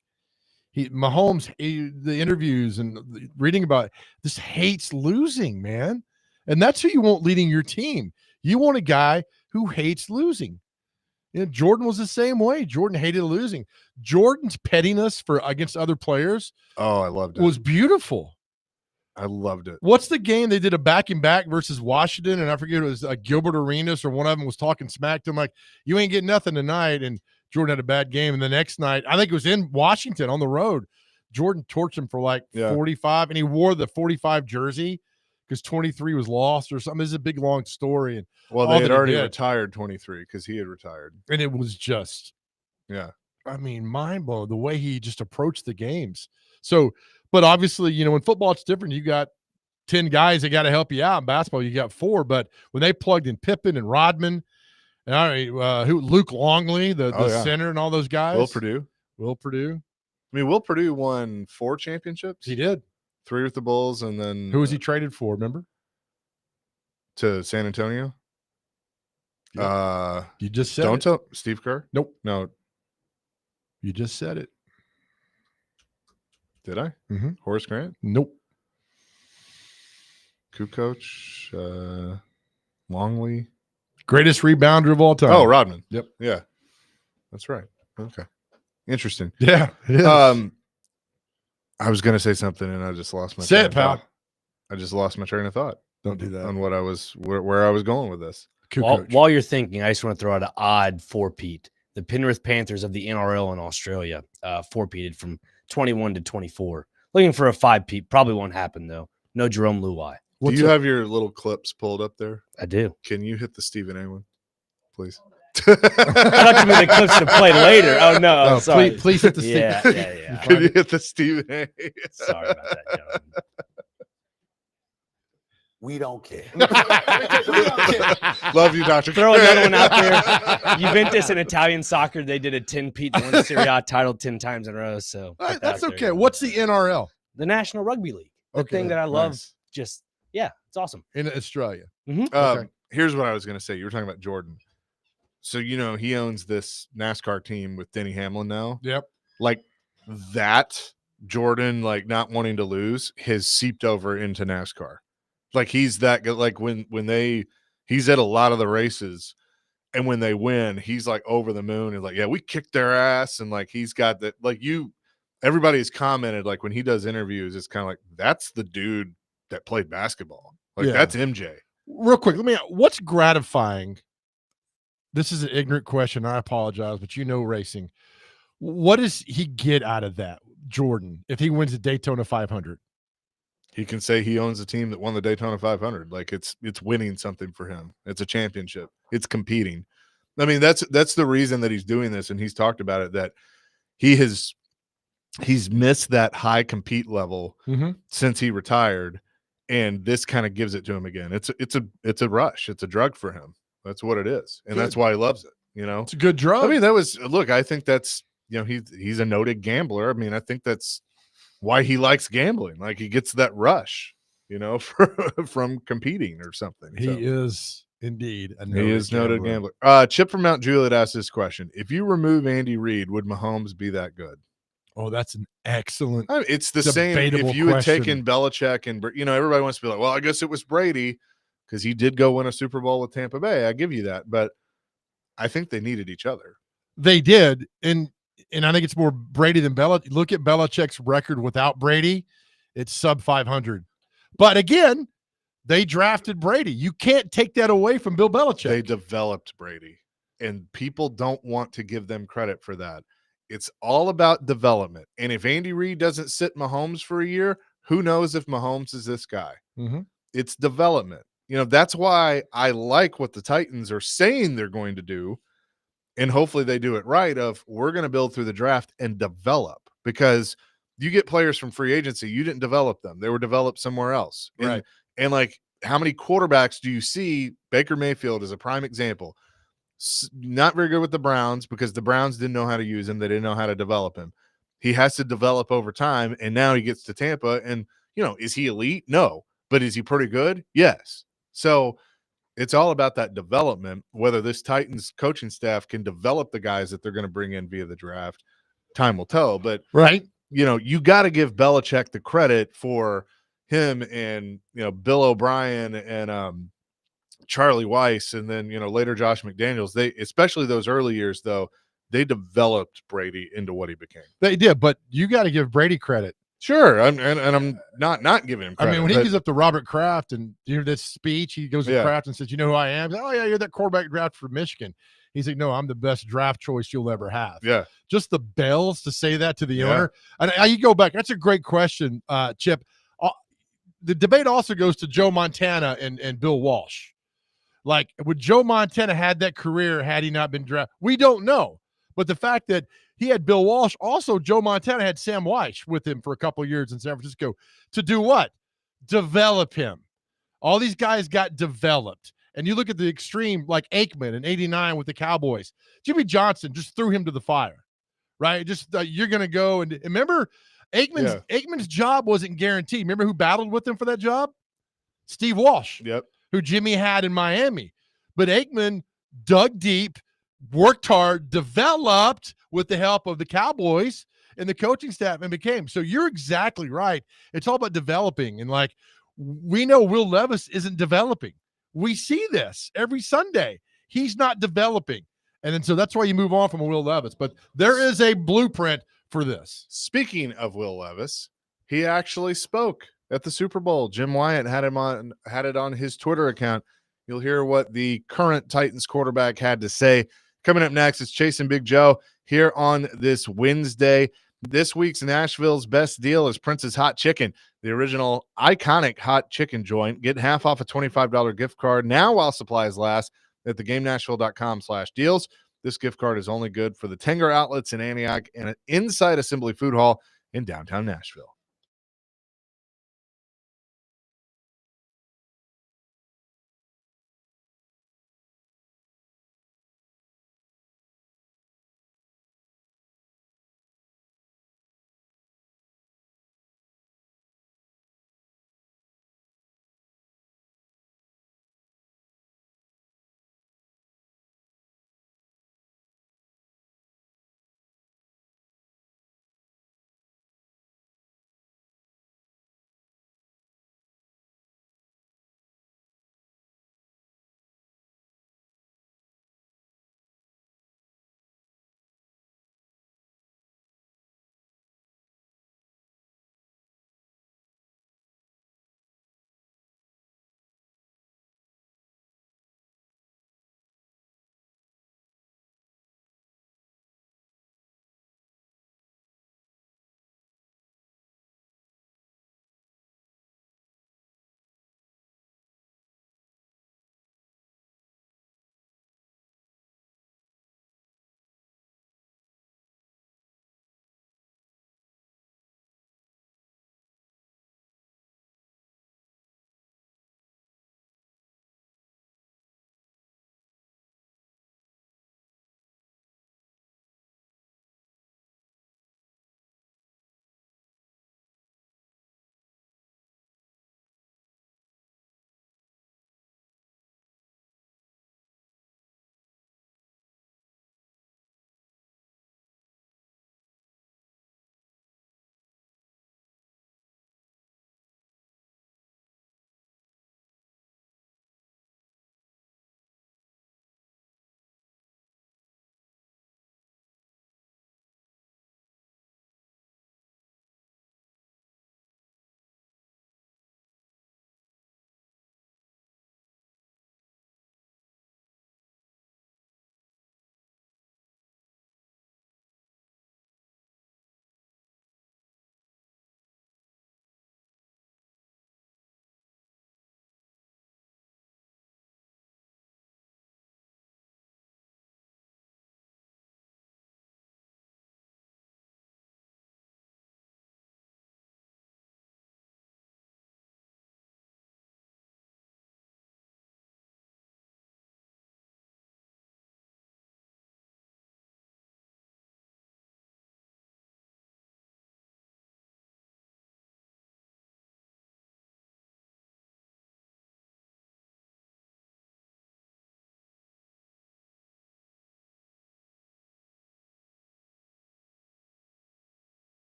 Mahomes, the interviews and reading about it, just hates losing, man. And that's who you want leading your team. You want a guy who hates losing. Jordan was the same way. Jordan hated losing. Jordan's pettiness against other players. Oh, I loved it. Was beautiful. I loved it. What's the game they did a back-and-back versus Washington? And I forget, it was Gilbert Arenas or one of them was talking smack to him like, you ain't getting nothing tonight. And Jordan had a bad game. And the next night, I think it was in Washington on the road, Jordan torched him for like 45, and he wore the 45 jersey because 23 was lost or something. This is a big, long story. And well, they had already retired 23 because he had retired. And it was just, I mean, mind blowing the way he just approached the games. So, but obviously, in football, it's different. You got 10 guys that got to help you out. In basketball, you got 4. But when they plugged in Pippen and Rodman, and Luke Longley, the center, and all those guys. Will Purdue. I mean, Will Purdue won 4 championships. He did. 3 with the Bulls, and then who was he traded for? Remember? To San Antonio. Yeah. You just said don't tell Steve Kerr. Nope. No. You just said it. Did I? Mhm. Horace Grant, Nope. Kukoc, Longley. Greatest rebounder of all time. Oh, Rodman. Yep. Yeah, that's right. Okay, interesting. Yeah. It is. I was gonna say something and I just lost my. Say train it, of pal. thought. I just lost my train of thought Don't do that. on what I was where I was going with this. Kukoc. While you're thinking, I just want to throw out an odd four-peat. The Penrith Panthers of the NRL in Australia four-peated from 21 to 24. Looking for a five-peat. Probably won't happen, though. No Jerome Luai. Do you have your little clips pulled up there? I do. Can you hit the Stephen A one, please? I thought you meant the clips to play later. Oh, no. No, Sorry. please hit the Yeah, stick. yeah. Can you hit the Stephen A? Sorry about that, gentlemen. We don't care. Love you, Doctor. Throw another one out there. Juventus in Italian soccer, they did a 10-peat and won the Serie A title 10 times in a row. So All right, put that that's out there. okay. What's the NRL The National Rugby League? The Okay, thing that I love. Nice. Just it's awesome. in Australia? Okay. Here's what I was going to say. You were talking about Jordan. So, he owns this NASCAR team with Denny Hamlin now. Yep. Like that, Jordan, like not wanting to lose, has seeped over into NASCAR. Like he's that good. Like when he's at a lot of the races, and when they win, he's like over the moon and like, yeah, we kicked their ass. And like he's got that, like everybody's commented, like when he does interviews, it's kind of like that's the dude that played basketball. Like Yeah. that's MJ. Real quick, what's gratifying? This is an ignorant question. I apologize, but racing. What does he get out of that, Jordan, if he wins the Daytona 500? He can say he owns a team that won the Daytona 500. Like it's winning something for him. It's a championship. It's competing. I mean, that's the reason that he's doing this. And he's talked about it, that he's missed that high compete level since he retired. And this kind of gives it to him again. It's a rush. It's a drug for him. That's what it is. And that's why he loves it. It's a good drug. I mean, I think that's, he's a noted gambler. I mean, I think that's why he likes gambling. Like he gets that rush, from competing or something. He So, is indeed a noted gambler. Chip from Mount Juliet asked this question: if you remove Andy Reid, would Mahomes be that good? Oh, that's an excellent. I mean, it's the same. debatable If you had question. taken Belichick and everybody wants to be like, well, I guess it was Brady because he did go win a Super Bowl with Tampa Bay. I give you that, but I think they needed each other. They did, and I think it's more Brady than Belichick. Look at Belichick's record without Brady; it's sub 500. But again, they drafted Brady. You can't take that away from Bill Belichick. They developed Brady, and people don't want to give them credit for that. It's all about development. And if Andy Reid doesn't sit Mahomes for a year, who knows if Mahomes is this guy? It's development. That's why I like what the Titans are saying they're going to do. And hopefully they do it right, we're going to build through the draft and develop, because you get players from free agency. You didn't develop them. They were developed somewhere else. Right. And like, how many quarterbacks do you see? Baker Mayfield is a prime example. Not very good with the Browns because the Browns didn't know how to use him. They didn't know how to develop him. He has to develop over time. And now he gets to Tampa and, is he elite? No. But is he pretty good? Yes. So it's all about that development, whether this Titans coaching staff can develop the guys that they're going to bring in via the draft. Time will tell. But, right. You got to give Belichick the credit for him and, Bill O'Brien and Charlie Weiss, and then, later Josh McDaniels. They, especially those early years, though, they developed Brady into what he became. They did, but you got to give Brady credit. Sure, I'm not giving him credit. I mean, when he goes up to Robert Kraft and this speech, he goes to Kraft and says, "You know who I am?" Oh yeah, you're that quarterback draft for Michigan. He's like, "No, I'm the best draft choice you'll ever have." Yeah, just the bells to say that to the owner. And you go back. That's a great question, Chip. The debate also goes to Joe Montana and Bill Walsh. Like, would Joe Montana had that career had he not been drafted? We don't know. But the fact that he had Bill Walsh, also Joe Montana had Sam Weiss with him for a couple of years in San Francisco to do what? Develop him. All these guys got developed. And you look at the extreme, like Aikman in '89 with the Cowboys. Jimmy Johnson just threw him to the fire, right? Just you're going to go. And remember, Aikman's job wasn't guaranteed. Remember who battled with him for that job? Steve Walsh. Yep. Who Jimmy had in Miami. But Aikman dug deep, worked hard, developed with the help of the Cowboys, and the coaching staff and became. So you're exactly right. It's all about developing. And like, we know Will Levis isn't developing. We see this every Sunday. He's not developing. And then so that's why you move on from a Will Levis. But there is a blueprint for this. Speaking of Will Levis, he actually spoke at the Super Bowl. Jim Wyatt had it on his Twitter account. You'll hear what the current Titans quarterback had to say. Coming up next, it's Chasing Big Joe here on this Wednesday. This week's Nashville's best deal is Prince's Hot Chicken, the original iconic hot chicken joint. Get half off a $25 gift card now while supplies last at thegamenashville.com/deals. This gift card is only good for the Tanger outlets in Antioch and inside Assembly Food Hall in downtown Nashville.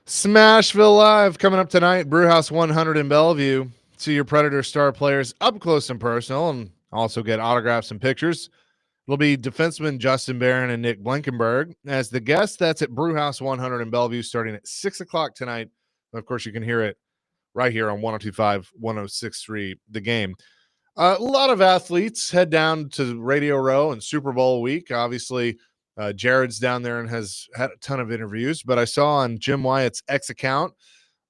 Smashville Live coming up tonight, Brewhouse 100 in Bellevue. See your Predator star players up close and personal, and also get autographs and pictures. It'll be defenseman Justin Barron and Nick Blankenberg as the guests. That's at Brewhouse 100 in Bellevue starting at 6 o'clock tonight. And of course, you can hear it right here on 102.5, 106.3, The Game. A lot of athletes head down to Radio Row and Super Bowl week. Obviously, Jared's down there and has had a ton of interviews, but I saw on Jim Wyatt's X account,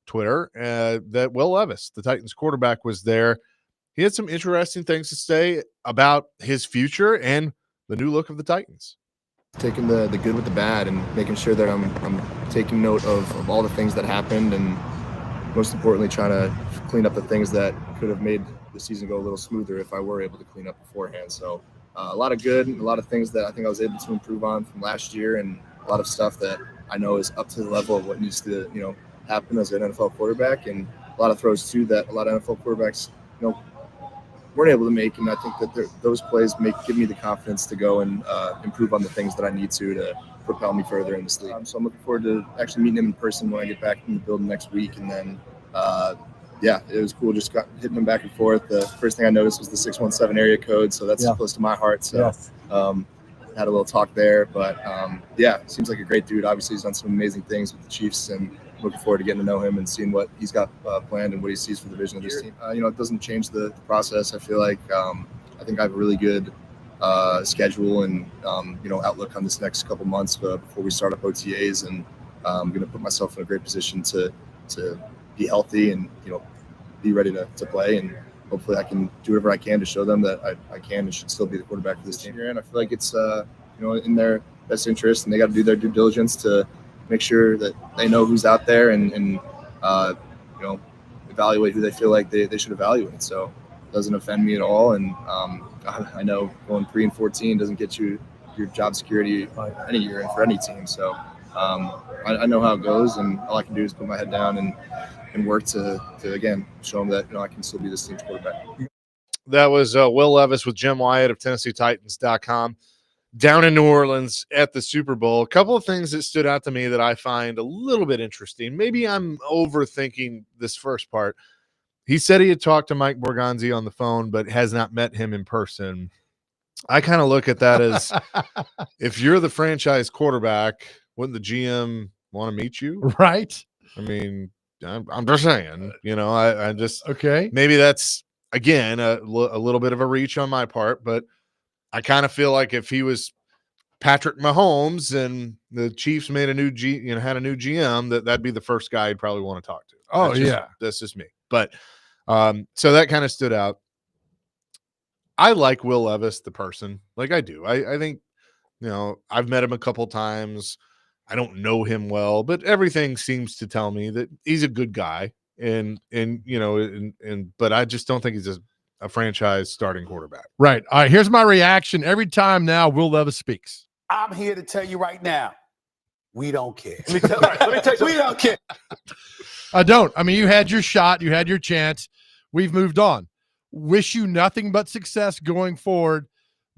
Twitter, that Will Levis, the Titans quarterback, was there. He had some interesting things to say about his future and the new look of the Titans. Taking the good with the bad and making sure that I'm taking note of all the things that happened, and most importantly, trying to clean up the things that could have made the season go a little smoother if I were able to clean up beforehand. So a lot of good, a lot of things that I think I was able to improve on from last year, and a lot of stuff that I know is up to the level of what needs to, happen as an NFL quarterback, and a lot of throws too that a lot of NFL quarterbacks, weren't able to make. And I think that those plays give me the confidence to go and improve on the things that I need to propel me further in this league. So I'm looking forward to actually meeting him in person when I get back in the building next week. And then, it was cool just hitting him back and forth. The first thing I noticed was the 617 area code, so that's close to my heart. So had a little talk there, but seems like a great dude. Obviously, he's done some amazing things with the Chiefs, and looking forward to getting to know him and seeing what he's got planned and what he sees for the vision of this team. It doesn't change the process. I feel like I think I have a really good schedule and outlook on this next couple months before we start up OTAs, and I'm going to put myself in a great position to be healthy and be ready to play, and hopefully I can do whatever I can to show them that I can and should still be the quarterback for this team. And I feel like it's in their best interest, and they got to do their due diligence to make sure that they know who's out there and evaluate who they feel like they should evaluate. So it doesn't offend me at all, and I know going 3-14 doesn't get you your job security any year and for any team. So I know how it goes, and all I can do is put my head down and work to again show them that I can still be this team's quarterback. That was Will Levis with Jim Wyatt of TennesseeTitans.com down in New Orleans at the Super Bowl. A couple of things that stood out to me that I find a little bit interesting. Maybe I'm overthinking this first part. He said he had talked to Mike Borgonzi on the phone, but has not met him in person. I kind of look at that as if you're the franchise quarterback, wouldn't the GM want to meet you? Right. I mean, I'm just saying, I just, okay. Maybe that's, again, a little bit of a reach on my part, but I kind of feel like if he was Patrick Mahomes and the Chiefs made a new had a new GM, that'd be the first guy I'd probably want to talk to. Oh, That's just me. But so that kind of stood out. I like Will Levis, the person. Like I do. I think, I've met him a couple times. I don't know him well, but everything seems to tell me that he's a good guy. And but I just don't think he's a franchise starting quarterback. Right. All right. Here's my reaction every time now Will Levis speaks. I'm here to tell you right now, we don't care. Let me tell you, we don't care. I don't. I mean, you had your shot. You had your chance. We've moved on. Wish you nothing but success going forward,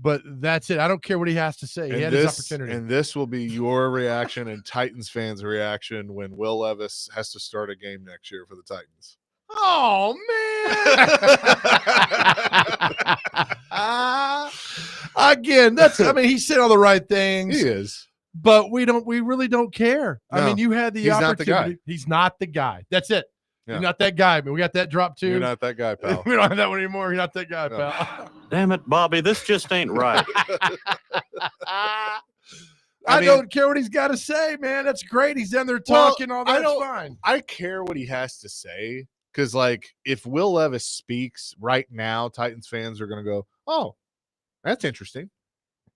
but that's it. I don't care what he has to say. He had his opportunity. And this will be your reaction and Titans fans' reaction when Will Levis has to start a game next year for the Titans. Oh, man. Again, he said all the right things. He is. But we really don't care. No, I mean, you had the opportunity. Not the guy. He's not the guy. That's it. Yeah. You're not that guy. I mean, we got that drop too. You're not that guy, pal. We don't have that one anymore. You're not that guy, pal. Damn it, Bobby. This just ain't right. I don't care what he's got to say, man. That's great. He's down there talking all that. That's fine. I care what he has to say because, if Will Levis speaks right now, Titans fans are going to go, oh, that's interesting.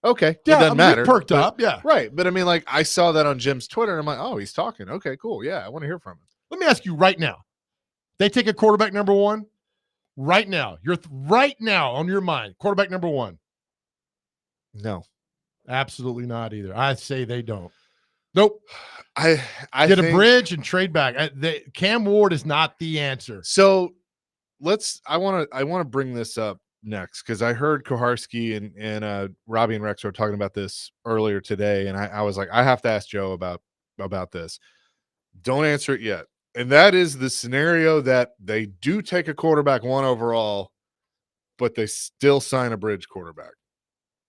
Okay. Yeah, it doesn't matter. Perked up. Yeah. Right. But, I saw that on Jim's Twitter, and I'm like, oh, he's talking. Okay, cool. Yeah, I want to hear from him. Let me ask you right now. They take a quarterback number one right now. You're right now on your mind. Quarterback number one. No. Absolutely not either. I say they don't. Nope. I get a bridge and trade back. Cam Ward is not the answer. So I want to bring this up next because I heard Koharski and Robbie and Rex were talking about this earlier today, and I was like, I have to ask Joe about this. Don't answer it yet. And that is the scenario that they do take a quarterback 1 overall, but they still sign a bridge quarterback.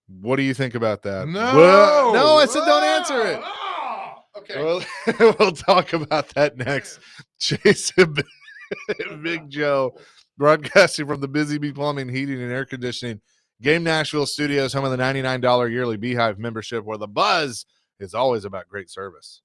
What do you think about that? No, I said don't answer it. Okay. Well, we'll talk about that next. Jason Big Joe, broadcasting from the Busy Bee Plumbing, Heating, and Air Conditioning Game Nashville Studios, home of the $99 yearly Beehive membership, where the buzz is always about great service.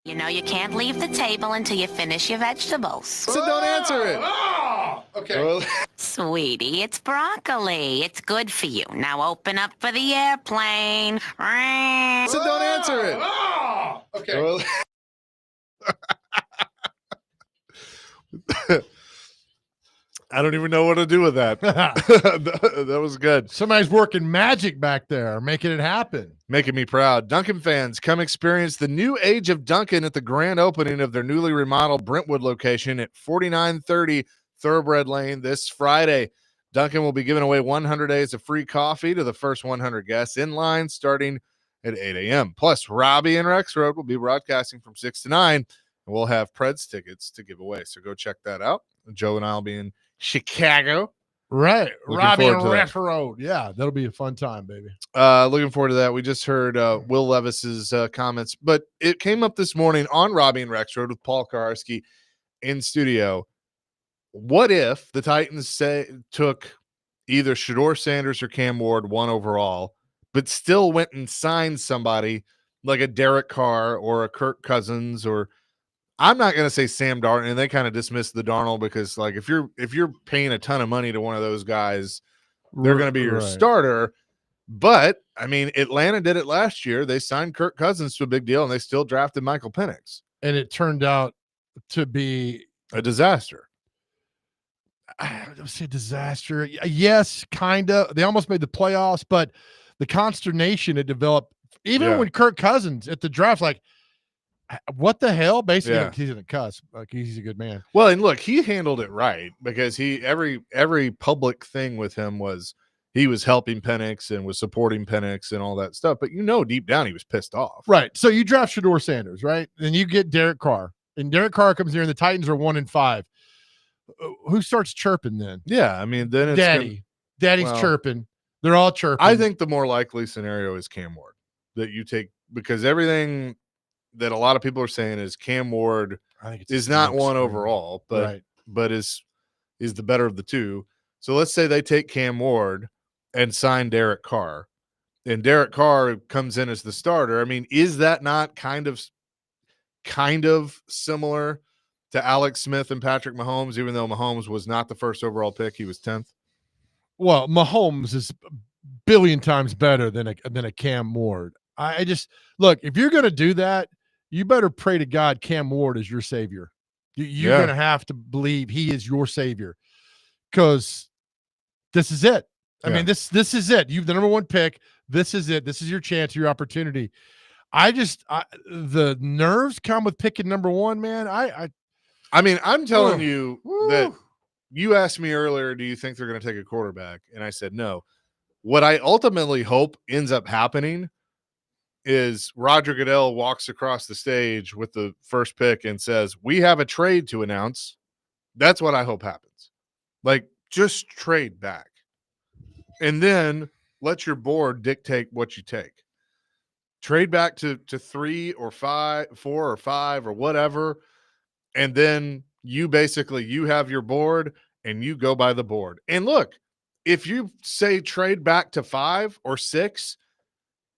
You know you can't leave the table until you finish your vegetables. So don't answer it. Okay. Well, Sweetie, it's broccoli. It's good for you. Now open up for the airplane. so don't answer it. Okay. Well, I don't even know what to do with that. That was good. Somebody's working magic back there, making it happen. Making me proud. Duncan fans, come experience the new age of Duncan at the grand opening of their newly remodeled Brentwood location at 4930 Thoroughbred Lane this Friday. Duncan will be giving away 100 days of free coffee to the first 100 guests in line starting at 8 a.m. Plus, Robbie and Rex Road will be broadcasting from 6 to 9, and we'll have Preds tickets to give away. So go check that out. Joe and I will be in Chicago. Right. Looking Robbie forward and to that. Rex Road. Yeah, that'll be a fun time, baby. Looking forward to that. We just heard Will Levis's comments, but it came up this morning on Robbie and Rex Road with Paul Kaharski in studio. What if the Titans took either Shedeur Sanders or Cam Ward 1 overall, but still went and signed somebody like a Derek Carr or a Kirk Cousins, or I'm not going to say Sam Darnold, and they kind of dismissed the Darnold because, like, if you're paying a ton of money to one of those guys, they're going to be your Right. starter. But I mean, Atlanta did it last year. They signed Kirk Cousins to a big deal, and they still drafted Michael Penix. And it turned out to be A disaster. I would say disaster. Yes, kind of. They almost made the playoffs, but the consternation it developed, even Yeah. when Kirk Cousins at the draft, like, what the hell? Basically, Yeah. he's in a cuss. Like, he's a good man. Well, and look, he handled it right because every public thing with him was he was helping Penix and was supporting Penix and all that stuff. But deep down he was pissed off. Right. So you draft Shedeur Sanders, right? Then you get Derek Carr, and Derek Carr comes here, and the Titans are 1-5. Who starts chirping then? Yeah, I mean, then it's Daddy's well, chirping. They're all chirping. I think the more likely scenario is Cam Ward that you take, because everything that a lot of people are saying is Cam Ward I think it's is not smoke one screen. overall, Right. but is the better of the two. So let's say they take Cam Ward and sign Derek Carr, and Derek Carr comes in as the starter. I mean, is that not kind of similar to Alex Smith and Patrick Mahomes, even though Mahomes was not the first overall pick, he was 10th? Well, Mahomes is a billion times better than a Cam Ward. I just look, if you're going to do that, you better pray to God Cam Ward is your savior. You're going to have to believe he is your savior, because this is it. I mean, this is it. You've the number one pick. This is it. This is your chance, your opportunity. The nerves come with picking number one, man. I mean, I'm telling Ugh. you Woo. that you asked me earlier, do you think they're going to take a quarterback? And I said no. What I ultimately hope ends up happening is Roger Goodell walks across the stage with the first pick and says, "We have a trade to announce." That's what I hope happens. Like, just trade back. And then let your board dictate what you take. Trade back to 3 or 5, 4 or 5 or whatever. And then you have your board and you go by the board. And look, if you say trade back to 5 or 6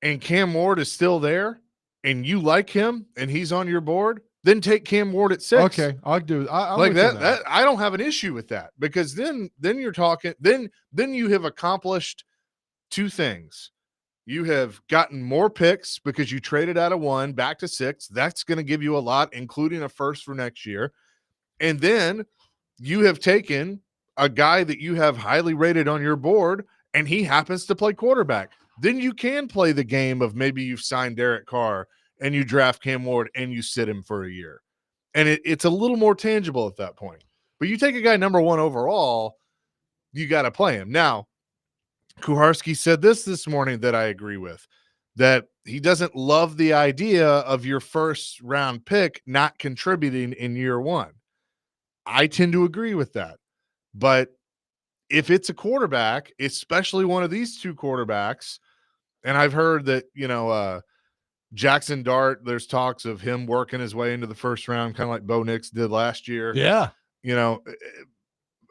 and Cam Ward is still there and you like him and he's on your board, then take Cam Ward at 6. Okay, I'll do I'm like with you on that. I don't have an issue with that, because then you're talking, then you have accomplished two things. You have gotten more picks because you traded out of 1 back to 6. That's going to give you a lot, including a first for next year. And then you have taken a guy that you have highly rated on your board, and he happens to play quarterback. Then you can play the game of maybe you've signed Derek Carr and you draft Cam Ward and you sit him for a year. And it's a little more tangible at that point. But you take a guy number 1 overall, you got to play him. Now, Kuharski said this morning that I agree with, that he doesn't love the idea of your first round pick not contributing in year 1. I tend to agree with that. But if it's a quarterback, especially one of these two quarterbacks, and I've heard that, Jackson Dart, there's talks of him working his way into the first round, kind of like Bo Nix did last year. Yeah.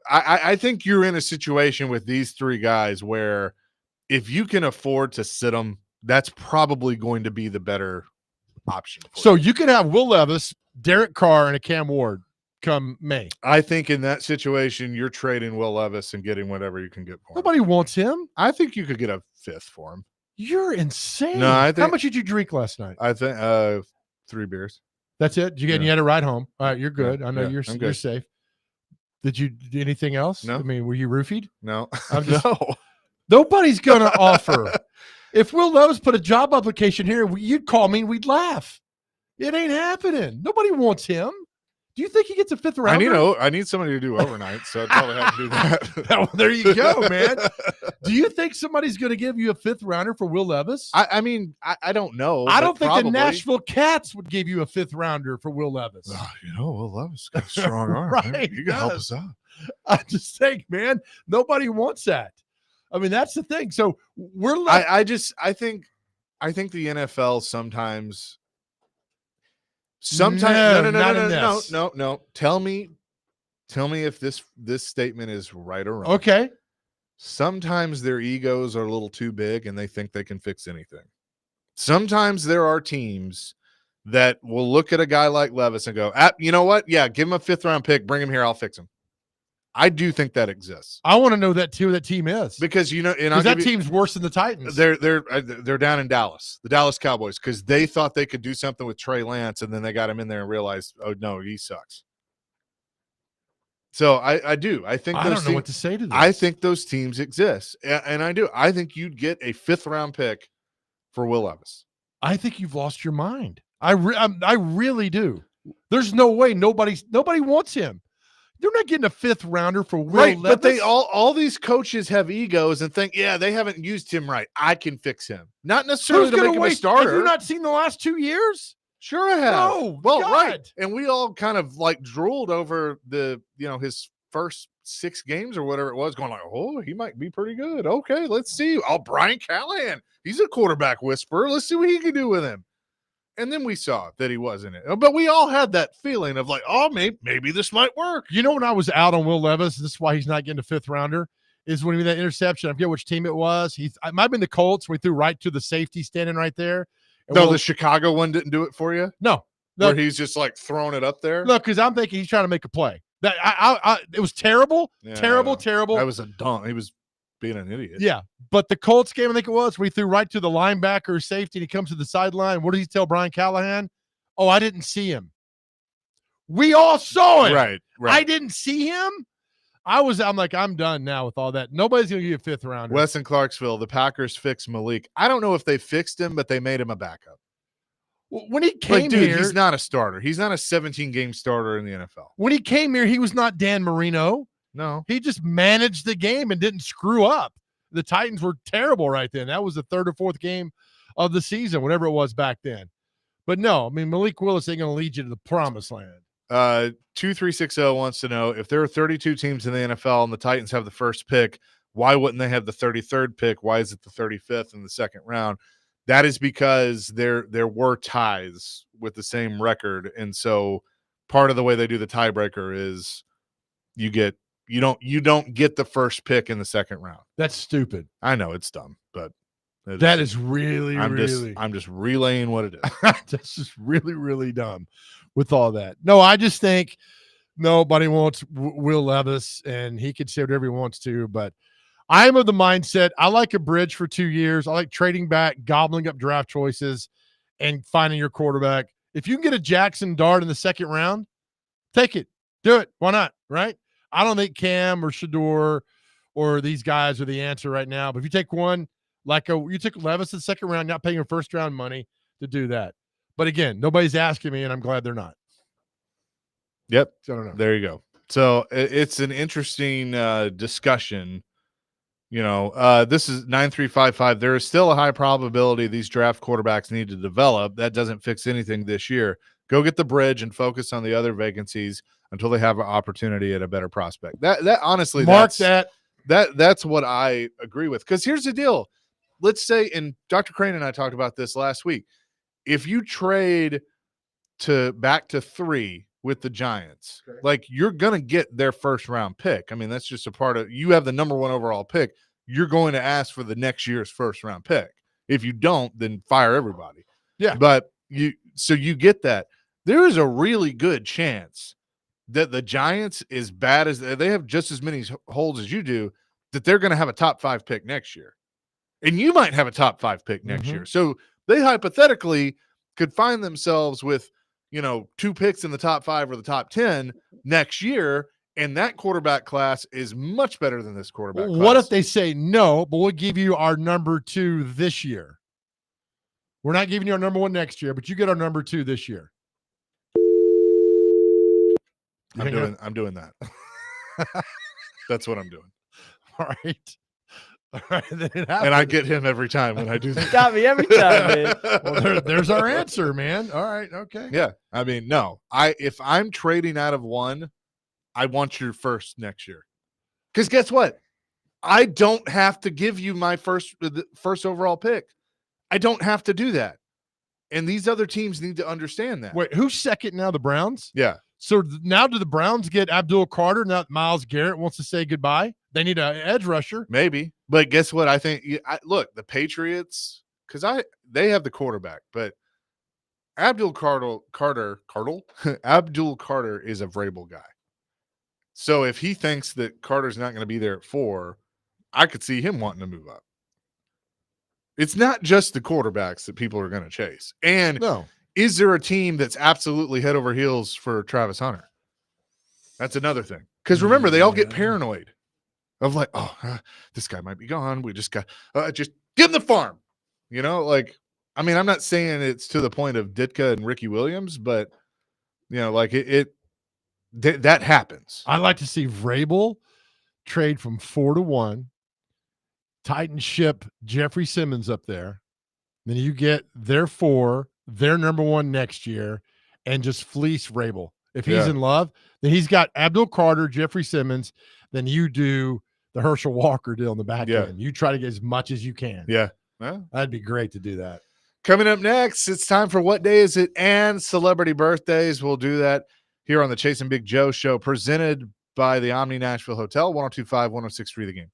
I think you're in a situation with these 3 guys where if you can afford to sit them, that's probably going to be the better option. For So you. you could have Will Levis, Derek Carr, and a Cam Ward come May. I think in that situation, you're trading Will Levis and getting whatever you can get for him. Nobody wants him. I think you could get a 5th for him. You're insane. No, I How think- much did you drink last night? I think 3 beers. That's it. You Yeah. had a ride home. All right, you're good. I know yeah, you're I'm you're good. safe. Did you do anything else? No. I mean, were you roofied? No, I'm just- no. Nobody's gonna offer. If Will Levis put a job application here, you'd call me and we'd laugh. It ain't happening. Nobody wants him. Do you think he gets a 5th round? I need somebody to do overnight, so I'd probably have to do that. Well, there you go, man. Do you think somebody's going to give you a 5th rounder for Will Levis? I mean, I don't know. I but don't think probably. the Nashville Cats would give you a 5th rounder for Will Levis. Will Levis got a strong arm. Right, man. You can help does. us out. I just think, man, nobody wants that. I mean, that's the thing. So we're left. I think the NFL sometimes no. Not in this. No. Tell me if this statement is right or wrong. Okay. Sometimes their egos are a little too big and they think they can fix anything. Sometimes there are teams that will look at a guy like Levis and go, you know what? Yeah, give him a 5th round pick, bring him here, I'll fix him. I do think that exists. I want to know that too. That team is Because and because that team's worse than the Titans. they're down in Dallas, the Dallas Cowboys, because they thought they could do something with Trey Lance, and then they got him in there and realized, oh no, he sucks. So I do. I think I those don't know what to say to this. I think those teams exist, and I do. I think you'd get a 5th round pick for Will Levis. I think you've lost your mind. I really do. There's no way nobody wants him. They're not getting a 5th rounder for Will Right, Levis. but they all these coaches have egos and think, yeah, they haven't used him right. I can fix him. Not necessarily Who's to gonna make him a waste- starter. Have you not seen the last 2 years? Sure I have. No, well, God. right. And we all kind of like drooled over his first 6 games or whatever it was, going like, oh, he might be pretty good. Okay, let's see. Oh, Brian Callahan. He's a quarterback whisperer. Let's see what he can do with him. And then we saw that he wasn't it. But we all had that feeling of like, oh, maybe this might work. You know, when I was out on Will Levis, this is why he's not getting a 5th rounder, is when he made that interception. I forget which team it was. It might have been the Colts. We threw right to the safety standing right there. And No, Will- the Chicago one didn't do it for you? no, Where he's just like throwing it up there? look, because I'm thinking he's trying to make a play. That it was terrible, Yeah, terrible. That was a dump. He was being an idiot. Yeah, but the Colts game, I think it was, we threw right to the linebacker safety, and he comes to the sideline. What did he tell Brian Callahan? Oh, I didn't see him. We all saw it. Right. I didn't see him. I'm like, I'm done now with all that. Nobody's going to give you a 5th rounder. Wes in Clarksville, the Packers fixed Malik. I don't know if they fixed him, but they made him a backup. When he came Dude, here, he's not a starter. He's not a 17-game starter in the NFL. when he came here, he was not Dan Marino. No. He just managed the game and didn't screw up. The Titans were terrible right then. That was the 3rd or 4th game of the season, whatever it was back then. But no, I mean, Malik Willis ain't going to lead you to the promised land. 2360 wants to know, if there are 32 teams in the NFL and the Titans have the first pick, why wouldn't they have the 33rd pick? Why is it the 35th in the second round? That is because there were ties with the same record, and so part of the way they do the tiebreaker is you don't get the first pick in the second round. That's stupid. I know it's dumb, but That is really, I'm really. just relaying what it is. That's just really, really dumb with all that. No, I just think nobody wants Will Levis, and he can say whatever he wants to. But I'm of the mindset, I like a bridge for 2 years. I like trading back, gobbling up draft choices, and finding your quarterback. If you can get a Jackson Dart in the second round, take it. Do it. Why not? Right? I don't think Cam or Shador or these guys are the answer right now. But if you take one, you took Levis in the second round, not paying your first round money to do that. But again, nobody's asking me, and I'm glad they're not. Yep. So I don't know. There you go. So it's an interesting discussion. You know, this is 9355. There is still a high probability these draft quarterbacks need to develop. That doesn't fix anything this year. Go get the bridge and focus on the other vacancies until they have an opportunity at a better prospect. That honestly, Mark that's what I agree with. Because here's the deal. Let's say, and Dr. Crane and I talked about this last week. If you trade back to 3 with the Giants, like, you're going to get their first round pick. I mean, that's just a part of, you have the number 1 overall pick. You're going to ask for the next year's first round pick. If you don't, then fire everybody. Yeah. But So you get that. There is a really good chance that the Giants, as bad as they have just as many holes as you do, that they're going to have a top 5 pick next year. And you might have a top 5 pick next year. So they hypothetically could find themselves with, 2 picks in the top 5 or the top 10 next year. And that quarterback class is much better than this quarterback class. What if they say no, but we'll give you our number 2 this year? We're not giving you our number 1 next year, but you get our number 2 this year. I'm doing that. That's what I'm doing. All right. All right. Then it And I happens. get him every time when I do that. Got me every time, man. Well, there's our answer, man. All right. Okay. Yeah. I mean, no. If I'm trading out of one, I want your first next year. Because guess what? I don't have to give you my first overall pick. I don't have to do that. And these other teams need to understand that. Wait, who's second now? The Browns? Yeah. So now do the Browns get Abdul Carter? Now that Myles Garrett wants to say goodbye? They need an edge rusher. Maybe. But guess what? I think look, the Patriots, because they have the quarterback, but Abdul Carter Abdul Carter is a Vrabel guy. So if he thinks that Carter's not going to be there at 4, I could see him wanting to move up. It's not just the quarterbacks that people are going to chase. And No. is there a team that's absolutely head over heels for Travis Hunter? That's another thing. Because remember, they all get paranoid of like, this guy might be gone. We just got just give him the farm. I mean, I'm not saying it's to the point of Ditka and Ricky Williams, but that happens. I'd like to see Vrabel trade from 4-1, Titans ship Jeffrey Simmons up there. Then you get their 4, their number 1 next year, and just fleece Vrabel. If he's in love, then he's got Abdul Carter, Jeffrey Simmons. Then you do the Herschel Walker deal in the back end. You try to get as much as you can. Yeah. Well, that'd be great to do that. Coming up next, it's time for What Day Is It and celebrity birthdays. We'll do that here on the Chasing Big Joe show, presented by the Omni Nashville Hotel, 102.5, 106.3 The Game.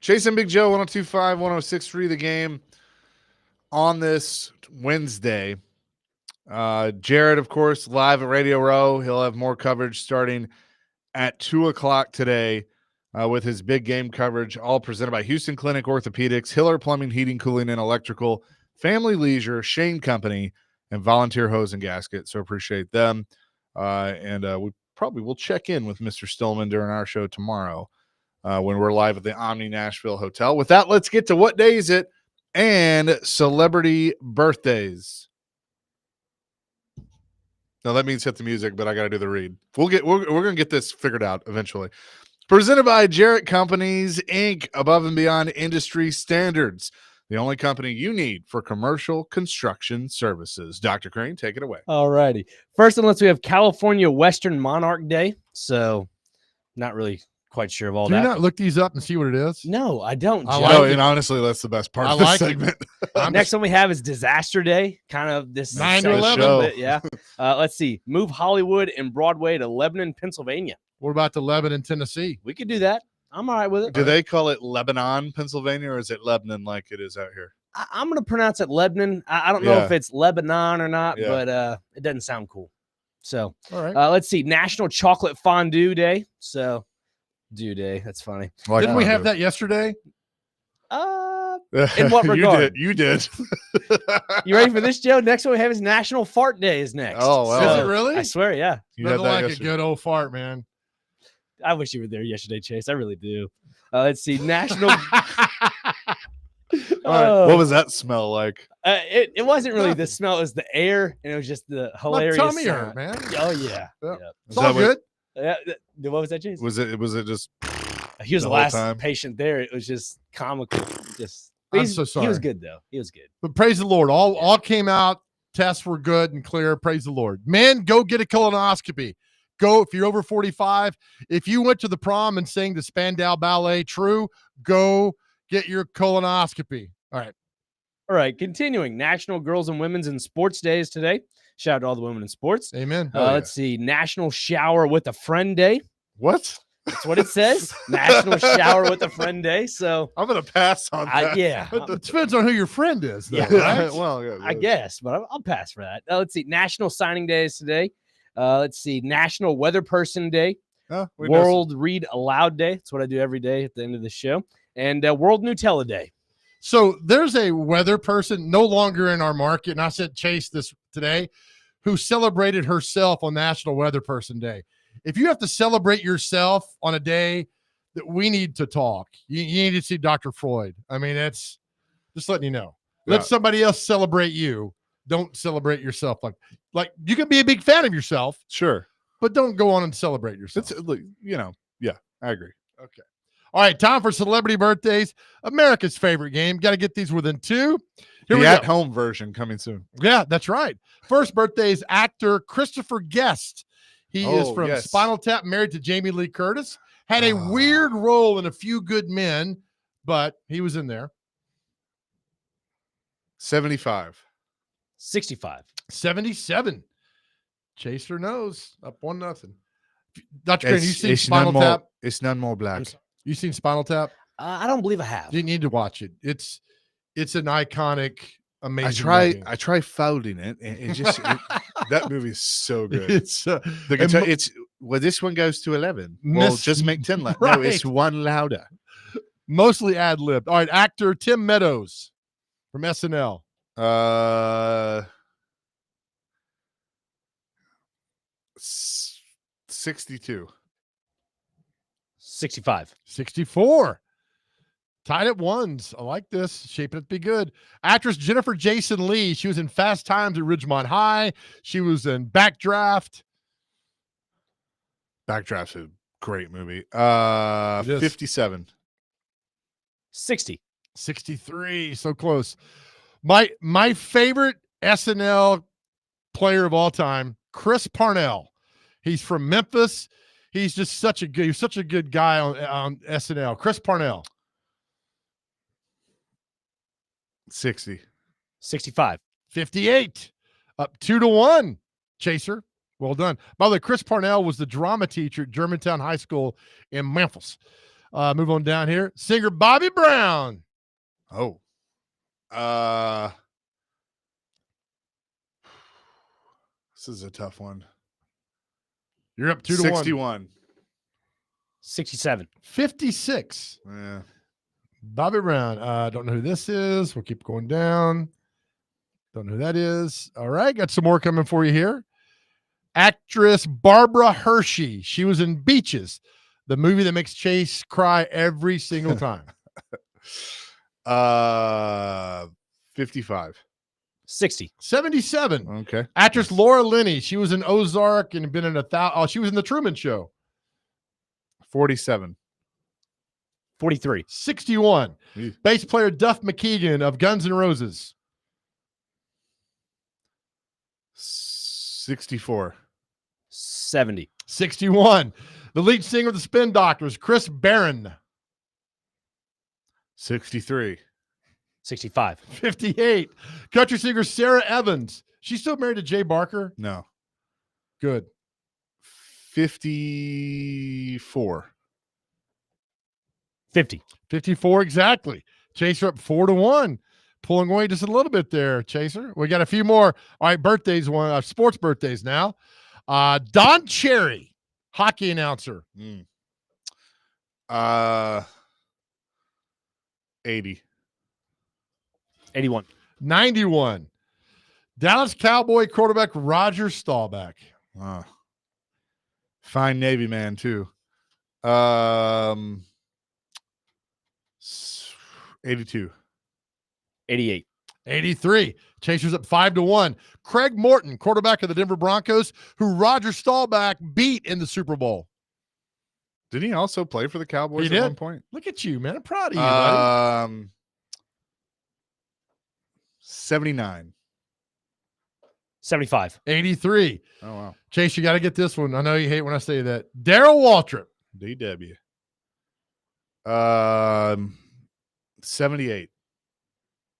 Chase and Big Joe, 102.5, 106.3 The Game on this Wednesday. Jared, of course, live at Radio Row. He'll have more coverage starting at 2 o'clock today with his big game coverage, all presented by Houston Clinic Orthopedics, Hiller Plumbing, Heating, Cooling, and Electrical, Family Leisure, Shane Company, and Volunteer Hose and Gasket. So appreciate them. And we probably will check in with Mr. Stillman during our show tomorrow when we're live at the Omni Nashville Hotel. With that, let's get to what day is it and celebrity birthdays. Now that means hit the music, but I got to do the read. We're going to get this figured out eventually. Presented by Jarrett Companies, Inc., above and beyond industry standards. The only company you need for commercial construction services. Dr. Crane, take it away. All righty. First, unless we have California Western Monarch Day. So, not really quite sure of all Do that. you not look these up and see what it is? No, I don't. I Joe. like No, it. and honestly, that's the best part I of this like it. segment. Next one we have is Disaster Day. Kind of this 9 to same 11. little bit, yeah. Let's see. Move Hollywood and Broadway to Lebanon, Pennsylvania. What about the Lebanon, Tennessee? We could do that. I'm all right with it. Do they call it Lebanon, Pennsylvania, or is it Lebanon like it is out here? I'm going to pronounce it Lebanon. I don't know Yeah. if it's Lebanon or not, Yeah. but it doesn't sound cool. So All right. let's see. National Chocolate Fondue Day. So, Dew Day. That's funny. Like Didn't we have fondue. that yesterday? In what regard? You did. You ready for this, Joe? Next one we have is National Fart Day is next. Oh, wow. Is So, it really? I swear, yeah. You had Nothing that like a yesterday. good old fart, man. I wish you were there yesterday, Chase. I really do. Let's see. National. What was that smell like? It wasn't really the smell, it was the air, and it was just the My hilarious. tummy sound. hurt, man. Oh, yeah. Yeah. Yep. It's all good. What was that, Chase? Was it just He was the the whole last time? patient there. It was just comical. Just I'm he's- so He was sorry. good though. He was good. But praise the Lord. All came out. Tests were good and clear. Praise the Lord. Men, go get a colonoscopy. Go if you're over 45. If you went to the prom and sang the Spandau Ballet, true, go get your colonoscopy. All right. All right, continuing. National Girls and Women's in Sports Days today. Shout out to all the women in sports. Amen. Let's see. National Shower with a Friend Day. what? That's what it says. National Shower with a Friend Day. So, I'm gonna pass on that. yeah. It depends on who your friend is, though, Yeah. right? Well, yeah, I guess, but I'll pass for that. Let's see. National Signing Day is today. Let's see. National Weather Person Day. we know World Read Aloud Day. That's what I do every day at the end of the show. And World Nutella Day. So there's a weather person no longer in our market, and I said Chase this today, who celebrated herself on National Weather Person Day. If you have to celebrate yourself on a day that we need to talk, you need to see Dr. Freud. I mean, it's just letting you know. Let Yeah. somebody else celebrate you. Don't celebrate yourself like you can be a big fan of yourself, sure. but don't go on and celebrate yourself. It's yeah, I agree. Okay. All right, time for celebrity birthdays. America's favorite game. Got to get these within two. Here we The go. at-home version coming soon. Yeah, that's right. First birthday is actor Christopher Guest. He is Oh, from yes. Spinal Tap, married to Jamie Lee Curtis. Had a weird role in A Few Good Men, but he was in there. 75. 65. 77. Chaser knows. Up 1-0. Dr. Crane, you seen Spinal Tap? It's none more black. You seen Spinal Tap? I don't believe I have. You need to watch it. It's an iconic, amazing. movie. I try folding it, and it just that movie is so good. It's The and guitar, mo- it's this one goes to 11. Well, Miss- just make 10 louder. No, it's Right. one louder. mostly ad-libbed. All right, actor Tim Meadows from SNL. 62. 65. 64. Tied at ones. I like this. Shaping it to be good. Actress Jennifer Jason Leigh. She was in Fast Times at Ridgemont High. She was in Backdraft. Backdraft's a great movie. It is. 57. 60. 63. So close. My favorite SNL player of all time, Chris Parnell. He's from Memphis. He's just such a good guy on SNL. Chris Parnell. 60. 65. 58. Up 2-1. Chaser. Well done. By the way, Chris Parnell was the drama teacher at Germantown High School in Memphis. Move on down here. Singer Bobby Brown. Oh. This is a tough one. You're up 2-1. 61. 67. 56. Yeah. Bobby Brown. Don't know who this is. We'll keep going down. Don't know who that is. All right. Got some more coming for you here. Actress Barbara Hershey. She was in Beaches, the movie that makes Chase cry every single time. 55. 60. 77. Okay. Actress Laura Linney. She was in Ozark and been in she was in the Truman Show. 47. 43. 61. Eesh. Bass player Duff McKagan of Guns N' Roses. 64. 70. 61. The lead singer of the Spin Doctors, Chris Barron. 63. 65. 58. Country singer Sarah Evans. She's still married to Jay Barker. No. Good. 54. 50. 54 exactly. Chaser up 4-1. Pulling away just a little bit there, Chaser. We got a few more. All right, birthdays, sports birthdays now. Don Cherry, hockey announcer. 80. 81. 91. Dallas Cowboy quarterback Roger Staubach. Fine Navy man, too. 82. 88. 83. Chasers up 5-1. Craig Morton, quarterback of the Denver Broncos, who Roger Staubach beat in the Super Bowl. Did he also play for the Cowboys He at did. one point? Look at you, man. I'm proud of you, buddy. 79. 75. 83. Oh, wow. Chase, you got to get this one. I know you hate when I say that. Daryl Waltrip. DW. 78.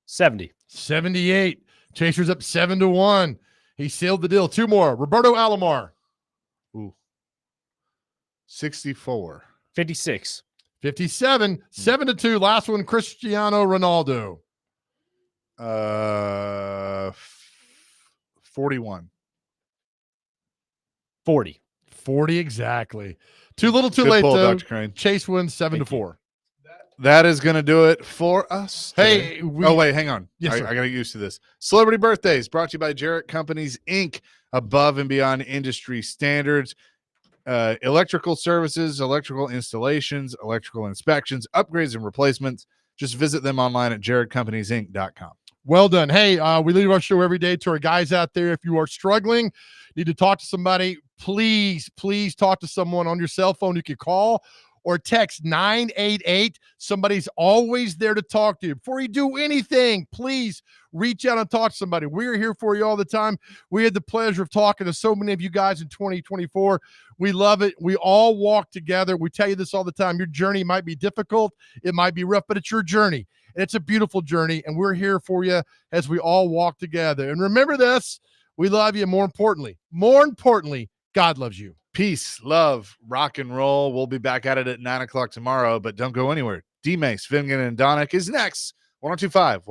70. 78. Chasers up 7-1. He sealed the deal. Two more. Roberto Alomar. Ooh. 64. 56. 57. 7-2. Last one, Cristiano Ronaldo. 41. 40. 40 exactly. Too little, too Good late, pull, though. Dr. Crane. Chase wins 7-4. That is going to do it for us. Hey, oh, wait, hang on. Yes, I sir. got to get used to this. Celebrity Birthdays brought to you by Jarrett Companies, Inc., above and beyond industry standards. Electrical services, electrical installations, electrical inspections, upgrades, and replacements. Just visit them online at jarrettcompaniesinc.com. Well done. Hey, we leave our show every day to our guys out there. If you are struggling, need to talk to somebody, please talk to someone on your cell phone. You can call or text 988. Somebody's always there to talk to you. Before you do anything, please reach out and talk to somebody. We're here for you all the time. We had the pleasure of talking to so many of you guys in 2024. We love it. We all walk together. We tell you this all the time. Your journey might be difficult. It might be rough, but it's your journey. And it's a beautiful journey, and we're here for you as we all walk together. And remember this, we love you. More importantly, God loves you. Peace, love, rock and roll. We'll be back at it at 9 o'clock tomorrow, but don't go anywhere. D-Mace, Finnegan, and Donick is next. 102.5, 106.